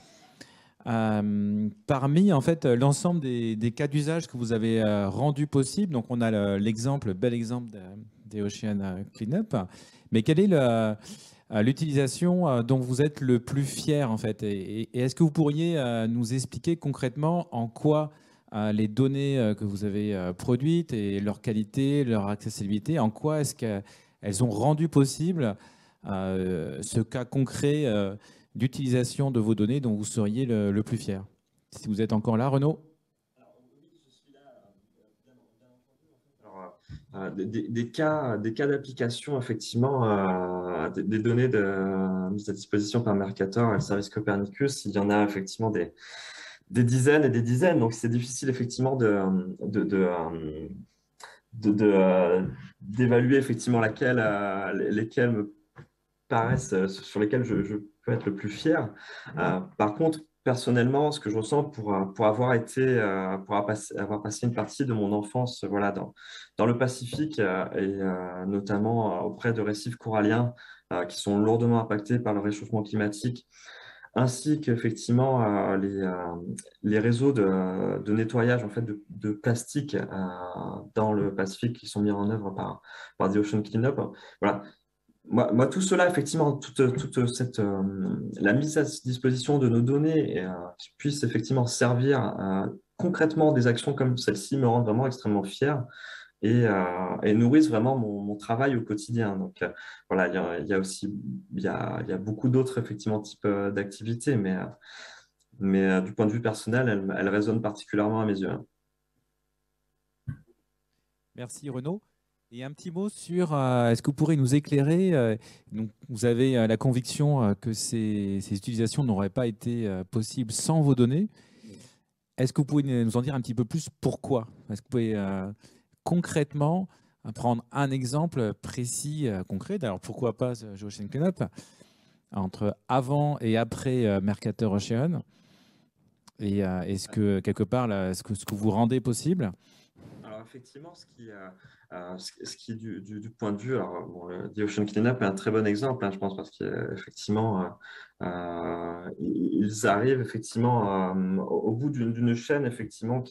Parmi en fait l'ensemble des cas d'usage que vous avez rendus possibles, donc on a le bel exemple des Ocean Cleanup, mais quelle est l'utilisation dont vous êtes le plus fier en fait, et est-ce que vous pourriez nous expliquer concrètement en quoi les données que vous avez produites et leur qualité, leur accessibilité, en quoi est-ce qu'elles ont rendu possible ce cas concret d'utilisation de vos données dont vous seriez le plus fier? Si vous êtes encore là, Renaud? Alors, des cas d'application, effectivement, des données mises à disposition par Mercator et le service Copernicus, il y en a effectivement des dizaines et des dizaines. Donc, c'est difficile effectivement d'évaluer effectivement lesquelles me paraissent, sur lesquelles je peux être le plus fier. Par contre, personnellement, ce que je ressens pour avoir passé une partie de mon enfance voilà, dans le Pacifique et notamment auprès de récifs coralliens qui sont lourdement impactés par le réchauffement climatique, ainsi qu'effectivement les réseaux de nettoyage en fait, de plastique dans le Pacifique qui sont mis en œuvre par The Ocean Cleanup. Voilà. Moi, tout cela, effectivement, toute cette, la mise à disposition de nos données qui puissent effectivement servir concrètement des actions comme celle-ci me rendent vraiment extrêmement fier et nourrissent vraiment mon travail au quotidien. Donc, voilà, il y a aussi il y a beaucoup d'autres effectivement types d'activités, mais du point de vue personnel, elles résonnent particulièrement à mes yeux. Merci Renaud. Et un petit mot sur, est-ce que vous pourrez nous éclairer, donc vous avez la conviction que ces utilisations n'auraient pas été possibles sans vos données. Est-ce que vous pouvez nous en dire un petit peu plus pourquoi? Est-ce que vous pouvez concrètement prendre un exemple précis, concret, alors pourquoi pas The Ocean Cleanup, entre avant et après Mercator Ocean, et est-ce que quelque part, ce que vous rendez possible? Alors effectivement, ce qui est du point de vue, alors bon, The Ocean Cleanup est un très bon exemple, hein, je pense, parce qu'effectivement, ils arrivent effectivement au bout d'une chaîne effectivement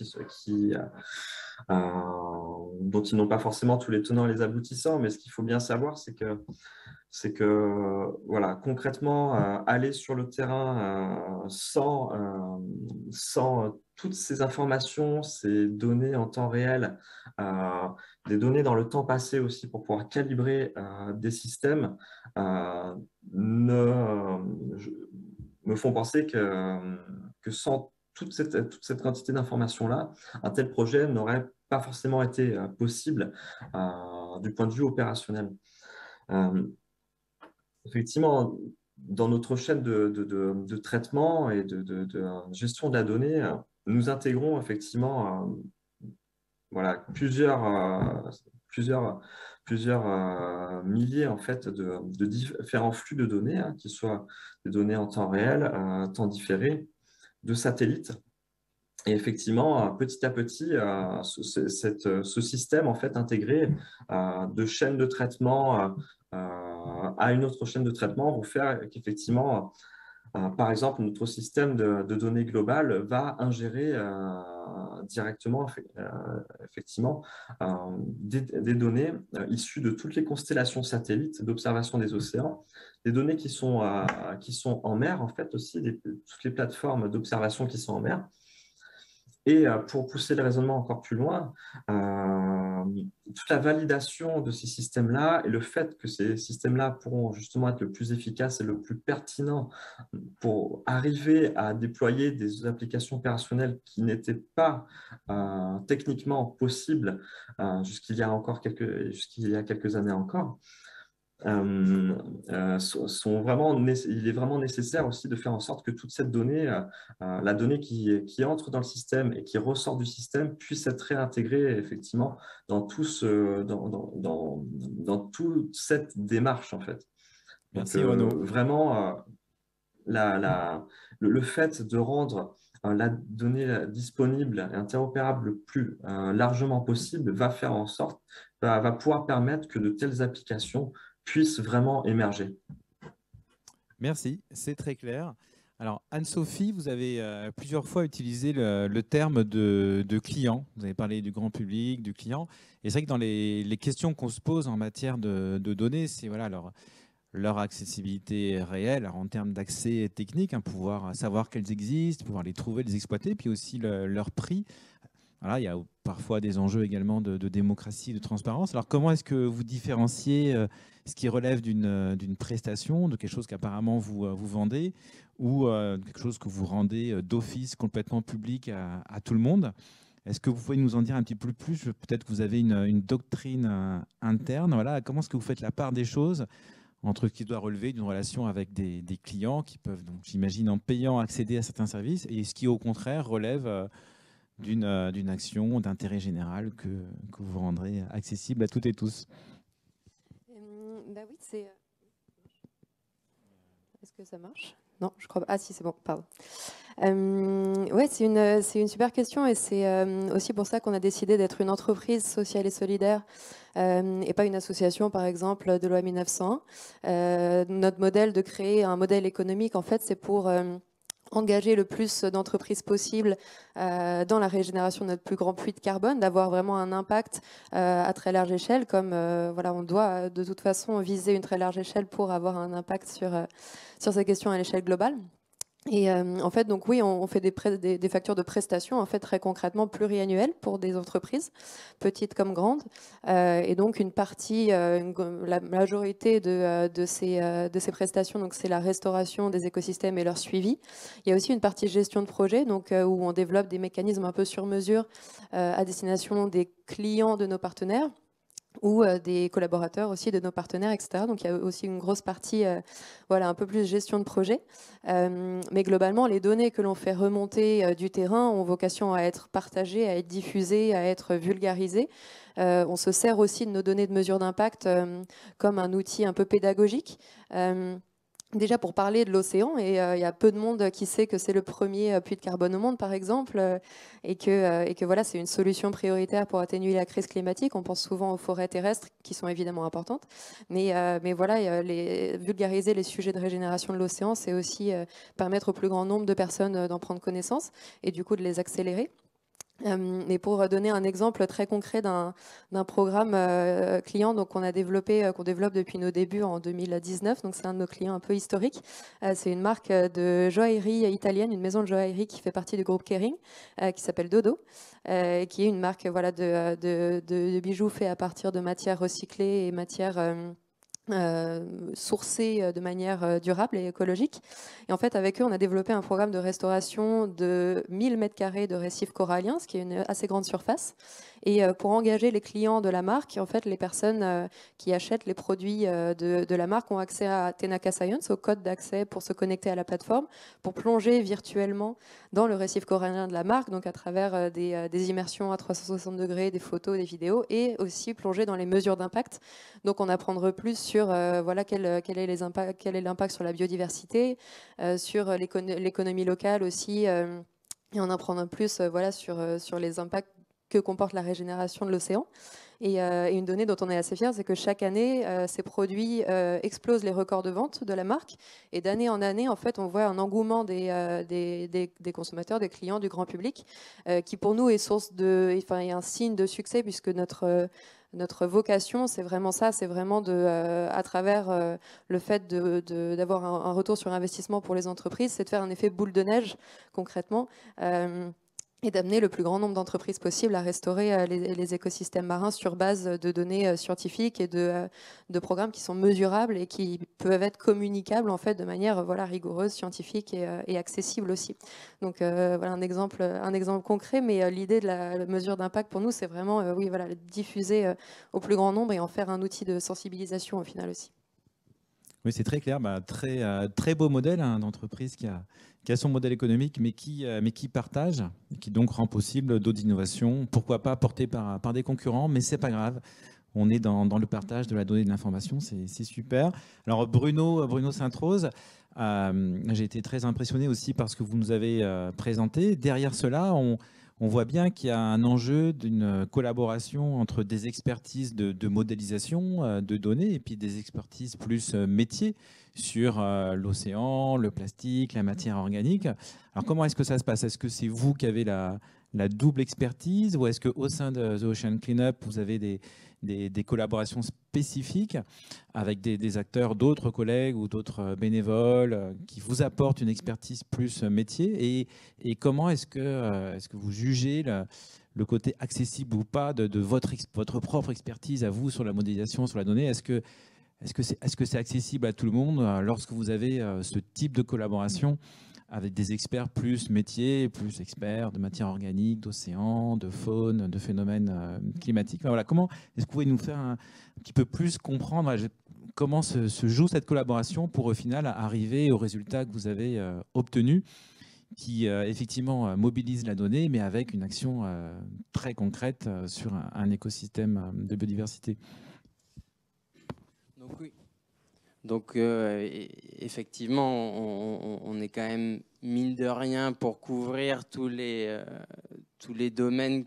dont ils n'ont pas forcément tous les tenants et les aboutissants, mais ce qu'il faut bien savoir, c'est que voilà, concrètement, aller sur le terrain sans toutes ces informations, ces données en temps réel, des données dans le temps passé aussi pour pouvoir calibrer des systèmes, me font penser que sans toute cette quantité d'informations-là, un tel projet n'aurait pas forcément été possible du point de vue opérationnel. Effectivement, dans notre chaîne de traitement et de gestion de la donnée, nous intégrons effectivement voilà, plusieurs milliers en fait, de différents flux de données, hein, qui soient des données en temps réel, temps différé, de satellites. Et effectivement, petit à petit, ce système en fait, intégré de chaîne de traitement à une autre chaîne de traitement vont faire qu'effectivement, par exemple, notre système de données globales va ingérer directement effectivement des données issues de toutes les constellations satellites d'observation des océans, des données qui sont en mer en fait aussi, toutes les plateformes d'observation qui sont en mer. Et pour pousser le raisonnement encore plus loin, toute la validation de ces systèmes-là et le fait que ces systèmes-là pourront justement être le plus efficace et le plus pertinent pour arriver à déployer des applications opérationnelles qui n'étaient pas techniquement possibles jusqu'il y a quelques années encore, il est vraiment nécessaire aussi de faire en sorte que toute cette donnée, la donnée qui entre dans le système et qui ressort du système, puisse être réintégrée effectivement dans toute cette démarche en fait. Merci Donc, Renaud. vraiment, le fait de rendre la donnée disponible et interopérable le plus largement possible va faire en sorte, va pouvoir permettre que de telles applications puissent vraiment émerger. Merci, c'est très clair. Alors, Anne-Sophie, vous avez plusieurs fois utilisé le terme de client. Vous avez parlé du grand public, du client. Et c'est vrai que dans les questions qu'on se pose en matière de données, c'est voilà, leur accessibilité réelle en termes d'accès technique, pouvoir savoir qu'elles existent, pouvoir les trouver, les exploiter, puis aussi leur prix. voilà, il y a parfois des enjeux également de démocratie, de transparence. Alors comment est-ce que vous différenciez ce qui relève d'une prestation, de quelque chose qu'apparemment vous vendez, ou quelque chose que vous rendez d'office complètement public à tout le monde? Est-ce que vous pouvez nous en dire un petit peu plus? Peut-être que vous avez une doctrine interne. Voilà, comment est-ce que vous faites la part des choses entre ce qui doit relever d'une relation avec des clients qui peuvent, donc, j'imagine, en payant, accéder à certains services, et ce qui, au contraire, relève d'une action d'intérêt général que vous rendrez accessible à toutes et tous? Bah oui, c'est... Est-ce que ça marche? Non, je crois pas. Ah si, c'est bon, pardon. Ouais, c'est une super question et c'est aussi pour ça qu'on a décidé d'être une entreprise sociale et solidaire et pas une association, par exemple, de loi 1901. Notre modèle de créer un modèle économique, en fait, c'est pour engager le plus d'entreprises possible dans la régénération de notre plus grand puits de carbone, d'avoir vraiment un impact à très large échelle, comme voilà, on doit de toute façon viser une très large échelle pour avoir un impact sur ces questions à l'échelle globale. Et en fait, donc oui, on fait des factures de prestations, en fait, très concrètement pluriannuelles pour des entreprises, petites comme grandes. Et donc, une partie, la majorité de ces prestations, donc c'est la restauration des écosystèmes et leur suivi. Il y a aussi une partie gestion de projet, donc où on développe des mécanismes un peu sur mesure à destination des clients de nos partenaires, ou des collaborateurs aussi de nos partenaires, etc. Donc il y a aussi une grosse partie, voilà, un peu plus gestion de projet. Mais globalement, les données que l'on fait remonter du terrain ont vocation à être partagées, à être diffusées, à être vulgarisées. On se sert aussi de nos données de mesure d'impact comme un outil un peu pédagogique. Déjà pour parler de l'océan, et il y a peu de monde qui sait que c'est le premier puits de carbone au monde, par exemple, et que voilà, c'est une solution prioritaire pour atténuer la crise climatique. On pense souvent aux forêts terrestres, qui sont évidemment importantes, mais voilà, vulgariser les sujets de régénération de l'océan, c'est aussi permettre au plus grand nombre de personnes d'en prendre connaissance, et du coup de les accélérer. Mais pour donner un exemple très concret d'un programme client donc qu'on développe depuis nos débuts en 2019, donc c'est un de nos clients un peu historiques. C'est une marque de joaillerie italienne, une maison de joaillerie qui fait partie du groupe Kering, qui s'appelle Dodo, qui est une marque voilà, de bijoux faits à partir de matières recyclées et matières sourcés de manière durable et écologique. Et en fait, avec eux, on a développé un programme de restauration de 1000 m² de récifs coralliens, ce qui est une assez grande surface. Et pour engager les clients de la marque, en fait, les personnes qui achètent les produits de la marque ont accès à Tenaka Science, au code d'accès pour se connecter à la plateforme, pour plonger virtuellement dans le récif corallien de la marque, donc à travers des immersions à 360 degrés, des photos, des vidéos, et aussi plonger dans les mesures d'impact. Donc on apprendra plus sur voilà, quel est l'impact sur la biodiversité, sur l'économie locale aussi, et on apprendra plus voilà, sur les impacts que comporte la régénération de l'océan. Et une donnée dont on est assez fier, c'est que chaque année, ces produits explosent les records de vente de la marque. Et d'année en année, en fait, on voit un engouement des consommateurs, des clients, du grand public, qui pour nous est est un signe de succès, puisque notre vocation, c'est vraiment ça, c'est vraiment à travers le fait d'avoir un retour sur investissement pour les entreprises, c'est de faire un effet boule de neige concrètement. Et d'amener le plus grand nombre d'entreprises possible à restaurer les écosystèmes marins sur base de données scientifiques et de programmes qui sont mesurables et qui peuvent être communicables en fait de manière voilà, rigoureuse, scientifique et accessible aussi. Donc voilà un exemple concret, mais l'idée de la mesure d'impact pour nous, c'est vraiment oui, voilà, diffuser au plus grand nombre et en faire un outil de sensibilisation au final aussi. Oui, c'est très clair. Très beau modèle hein, d'entreprise qui a son modèle économique, mais qui partage, et qui donc rend possible d'autres innovations, pourquoi pas portées par des concurrents, mais c'est pas grave. On est dans le partage de la donnée et de l'information, c'est super. Alors Bruno Sainte-Rose, j'ai été très impressionné aussi par ce que vous nous avez présenté. Derrière cela, on voit bien qu'il y a un enjeu d'une collaboration entre des expertises de modélisation de données et puis des expertises plus métiers sur l'océan, le plastique, la matière organique. Alors comment est-ce que ça se passe? Est-ce que c'est vous qui avez la double expertise ou est-ce qu'au sein de The Ocean Cleanup, vous avez des collaborations spécifiques avec des acteurs, d'autres collègues ou d'autres bénévoles qui vous apportent une expertise plus métier et comment est-ce que vous jugez le côté accessible ou pas de votre propre expertise à vous sur la modélisation, sur la donnée. Est-ce que c'est accessible à tout le monde lorsque vous avez ce type de collaboration avec des experts plus métiers, plus experts de matière organique, d'océan, de faune, de phénomènes climatiques? Enfin, voilà, comment est-ce que vous pouvez nous faire un petit peu plus comprendre comment se joue cette collaboration pour au final arriver au résultat que vous avez obtenu, qui effectivement mobilise la donnée, mais avec une action très concrète sur un écosystème de biodiversité? Donc oui. Donc effectivement, on est quand même, mine de rien, pour couvrir tous les domaines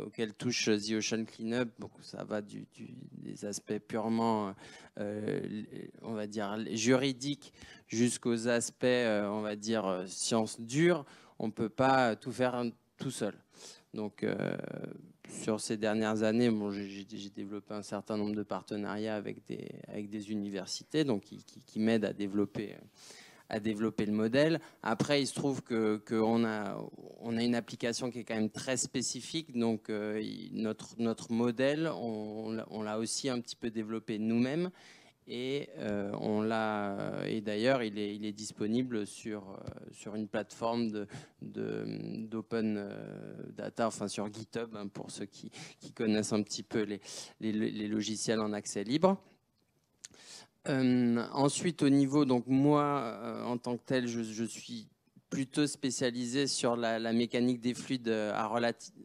auxquels touche The Ocean Cleanup. Donc ça va des aspects purement, on va dire, juridiques jusqu'aux aspects, on va dire, sciences dures. On ne peut pas tout faire tout seul. Donc sur ces dernières années, bon, j'ai développé un certain nombre de partenariats avec des universités, donc qui m'aident à développer le modèle. Après, il se trouve qu'on a une application qui est quand même très spécifique, donc notre modèle, on l'a aussi un petit peu développé nous-mêmes. Et d'ailleurs, il est disponible sur une plateforme d'open data, enfin sur GitHub, hein, pour ceux qui connaissent un petit peu les logiciels en accès libre. Ensuite, au niveau, donc moi, en tant que tel, je suis plutôt spécialisé sur la mécanique des fluides à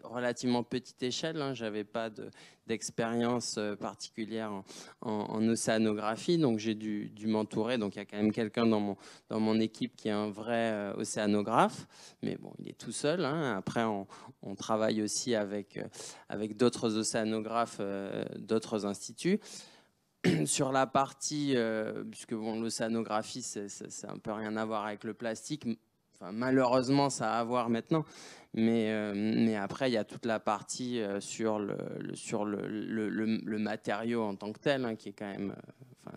relativement petite échelle. Hein. Je n'avais pas d'expérience particulière en océanographie, donc j'ai dû m'entourer. Donc il y a quand même quelqu'un dans mon équipe qui est un vrai océanographe, mais bon, il est tout seul. Hein. Après, on travaille aussi avec d'autres océanographes, d'autres instituts. Sur la partie, puisque bon, l'océanographie, c'est un peu rien à voir avec le plastique. Enfin, malheureusement, ça a à voir maintenant, mais après, il y a toute la partie sur le matériau en tant que tel, hein, qui est quand même,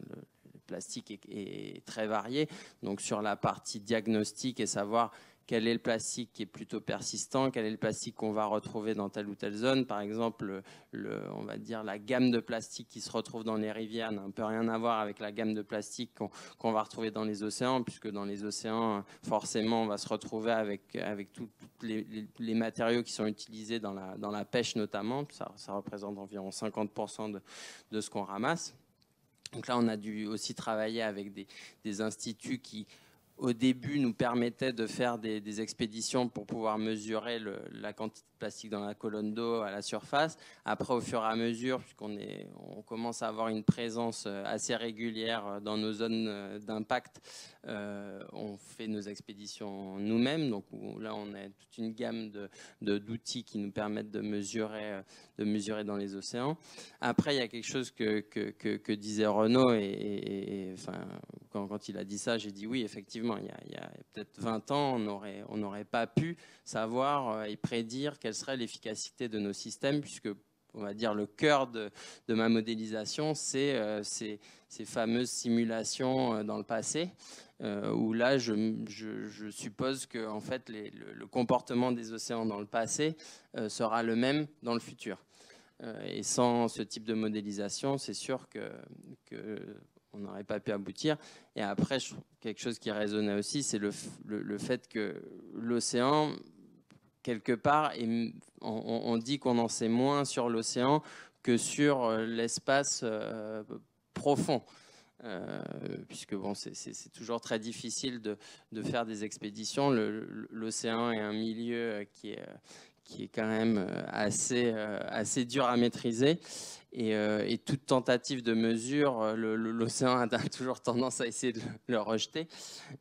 le plastique est très varié. Donc, sur la partie diagnostic et savoir quel est le plastique qui est plutôt persistant, quel est le plastique qu'on va retrouver dans telle ou telle zone. Par exemple, on va dire la gamme de plastique qui se retrouve dans les rivières n'a un peu rien à voir avec la gamme de plastique qu'on va retrouver dans les océans, puisque dans les océans, forcément, on va se retrouver avec tous les matériaux qui sont utilisés dans la pêche notamment. Ça représente environ 50% de ce qu'on ramasse. Donc là, on a dû aussi travailler avec des instituts qui, au début, nous permettait de faire des expéditions pour pouvoir mesurer la quantité de plastique dans la colonne d'eau à la surface. Après, au fur et à mesure, puisqu'on commence à avoir une présence assez régulière dans nos zones d'impact, on fait nos expéditions nous-mêmes. Donc là, on a toute une gamme d'outils qui nous permettent de mesurer dans les océans. Après, il y a quelque chose que disait Renaud, et enfin, quand il a dit ça, j'ai dit oui, effectivement. Il y a peut-être 20 ans, on n'aurait pas pu savoir et prédire quelle serait l'efficacité de nos systèmes, puisque, on va dire, le cœur de ma modélisation, c'est ces fameuses simulations dans le passé, où là, je suppose que en fait, le comportement des océans dans le passé sera le même dans le futur. Et sans ce type de modélisation, c'est sûr que on n'aurait pas pu aboutir. Et après, quelque chose qui résonnait aussi, c'est le fait que l'océan, quelque part, on dit qu'on en sait moins sur l'océan que sur l'espace profond. Puisque bon, c'est toujours très difficile de faire des expéditions. L'océan est un milieu qui est quand même assez dur à maîtriser. Et toute tentative de mesure, l'océan a toujours tendance à essayer de le rejeter.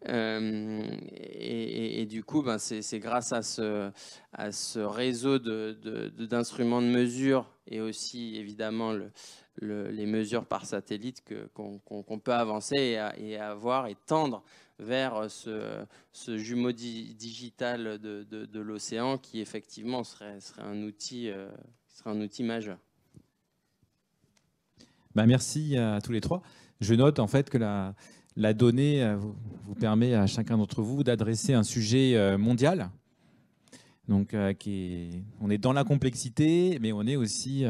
Et du coup, c'est grâce à ce réseau d'instruments de mesure et aussi évidemment les mesures par satellite qu'on peut avancer et avoir et tendre vers ce jumeau digital de l'océan qui effectivement serait un outil majeur. Merci à tous les trois. Je note en fait que la donnée vous permet à chacun d'entre vous d'adresser un sujet mondial, Donc, on est dans la complexité, mais on est aussi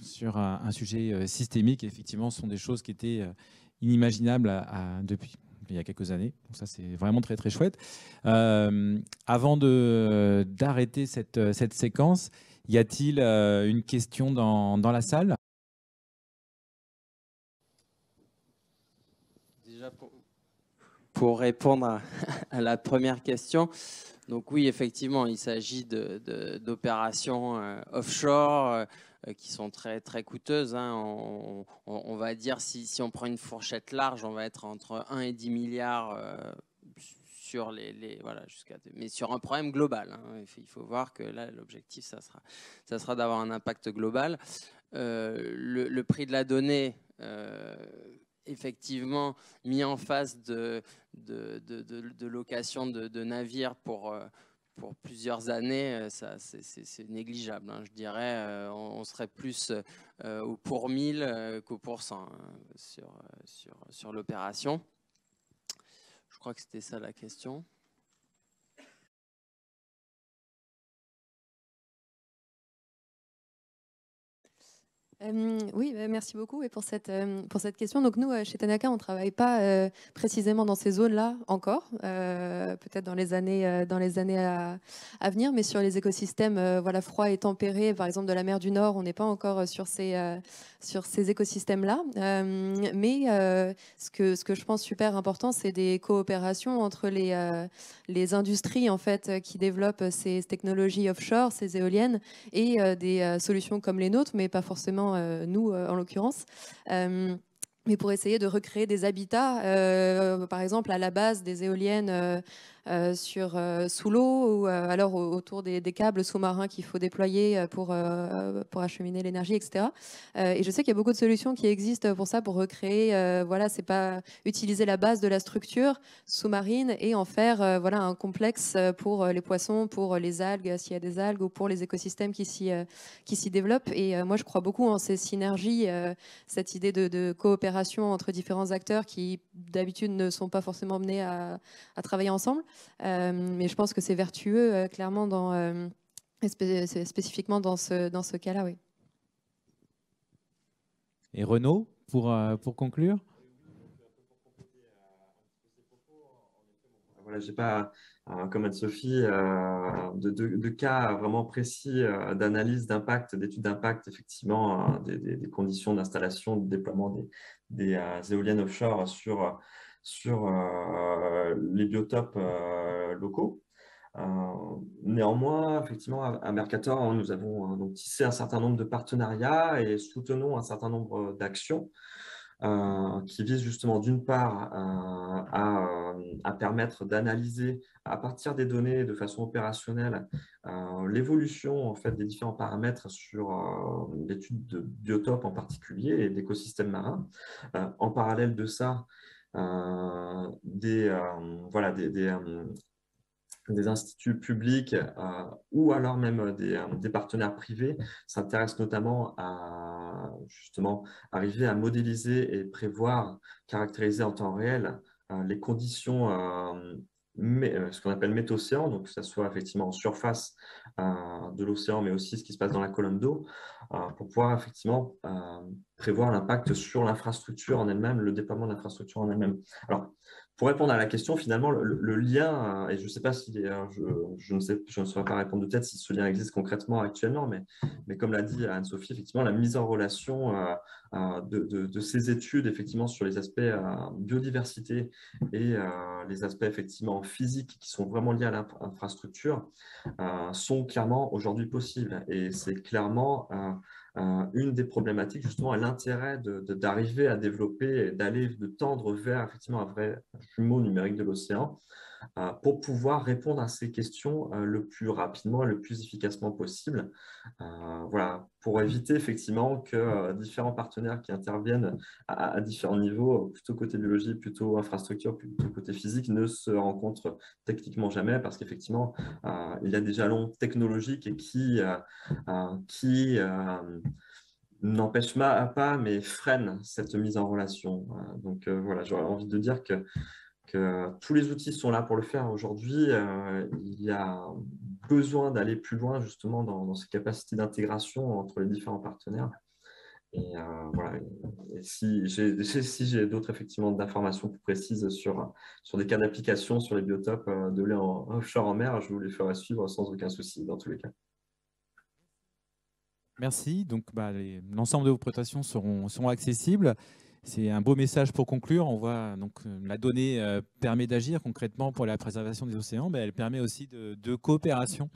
sur un sujet systémique. Et effectivement, ce sont des choses qui étaient inimaginables depuis il y a quelques années. Donc ça, c'est vraiment très, très chouette. Avant d'arrêter cette séquence, y a-t-il une question dans la salle? Déjà, pour répondre à la première question, donc oui, effectivement, il s'agit d'opérations offshore qui sont très, très coûteuses. Hein. On va dire, si on prend une fourchette large, on va être entre 1 et 10 milliards sur voilà, mais sur un problème global. Hein. Il faut voir que là, l'objectif, ça sera d'avoir un impact global. Le prix de la donnée, effectivement, mis en face de location de navires pour plusieurs années, c'est négligeable. Hein. Je dirais on serait plus au pour 1000 qu'au pour 100 hein, sur l'opération. Je crois que c'était ça la question. Oui, merci beaucoup et pour cette question. Donc nous, chez Tanaka, on ne travaille pas précisément dans ces zones-là encore, peut-être dans les années à venir, mais sur les écosystèmes voilà, froids et tempérés, par exemple de la mer du Nord, on n'est pas encore sur ces écosystèmes-là. Mais ce que je pense super important, c'est des coopérations entre les industries en fait, qui développent ces technologies offshore, ces éoliennes, et des solutions comme les nôtres, mais pas forcément nous en l'occurrence. Mais pour essayer de recréer des habitats, par exemple à la base des éoliennes sous l'eau ou alors autour des câbles sous-marins qu'il faut déployer pour acheminer l'énergie, etc. Et je sais qu'il y a beaucoup de solutions qui existent pour ça, pour recréer, voilà, c'est pas utiliser la base de la structure sous-marine et en faire voilà, un complexe pour les poissons, pour les algues, s'il y a des algues, ou pour les écosystèmes qui s'y développent. Et moi, je crois beaucoup en ces synergies, cette idée de coopération entre différents acteurs qui, d'habitude, ne sont pas forcément menés à travailler ensemble. Mais je pense que c'est vertueux, clairement, spécifiquement dans ce cas-là, oui. Et Renaud, pour conclure? Voilà, je n'ai pas, comme Anne-Sophie, de cas vraiment précis d'analyse d'impact, d'études d'impact, effectivement, des conditions d'installation, de déploiement des éoliennes offshore sur les biotopes locaux. Néanmoins, effectivement, à Mercator, nous avons donc tissé un certain nombre de partenariats et soutenons un certain nombre d'actions qui visent justement d'une part à permettre d'analyser à partir des données de façon opérationnelle l'évolution en fait, des différents paramètres sur l'étude de biotopes en particulier et d'écosystèmes marins. En parallèle de ça, des instituts publics ou alors même des partenaires privés s'intéressent notamment à justement arriver à modéliser et prévoir, caractériser en temps réel les conditions, ce qu'on appelle métocéan, donc que ce soit effectivement en surface de l'océan, mais aussi ce qui se passe dans la colonne d'eau, pour pouvoir effectivement prévoir l'impact sur l'infrastructure en elle-même, le déploiement de l'infrastructure en elle-même. Alors, pour répondre à la question, finalement, le lien, et je ne sais pas si je ne saurais pas répondre de tête si ce lien existe concrètement actuellement, mais comme l'a dit Anne-Sophie, effectivement, la mise en relation de ces études effectivement sur les aspects biodiversité et les aspects effectivement physiques qui sont vraiment liés à l'infrastructure sont clairement aujourd'hui possibles. Et c'est clairement une des problématiques, justement, à l'intérêt d'arriver à développer, de tendre vers effectivement un vrai jumeau numérique de l'océan pour pouvoir répondre à ces questions le plus rapidement et le plus efficacement possible. Voilà, pour éviter effectivement que différents partenaires qui interviennent à différents niveaux, plutôt côté biologie, plutôt infrastructure, plutôt côté physique, ne se rencontrent techniquement jamais parce qu'effectivement, il y a des jalons technologiques et qui n'empêche pas, mais freine cette mise en relation. Donc voilà, j'aurais envie de dire que tous les outils sont là pour le faire aujourd'hui. Il y a besoin d'aller plus loin justement dans ces capacités d'intégration entre les différents partenaires. Et voilà. Et si j'ai d'autres effectivement d'informations plus précises sur des cas d'application sur les biotopes de lait en offshore en mer, je vous les ferai suivre sans aucun souci dans tous les cas. Merci. Donc, l'ensemble de vos présentations seront accessibles. C'est un beau message pour conclure. On voit donc la donnée permet d'agir concrètement pour la préservation des océans, mais elle permet aussi de coopération,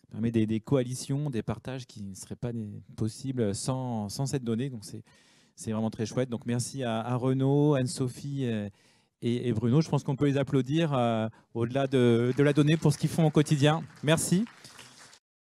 permet des coalitions, des partages qui ne seraient pas possibles sans cette donnée. Donc c'est vraiment très chouette. Donc merci à Renaud, Anne-Sophie et Bruno. Je pense qu'on peut les applaudir au-delà de la donnée pour ce qu'ils font au quotidien. Merci.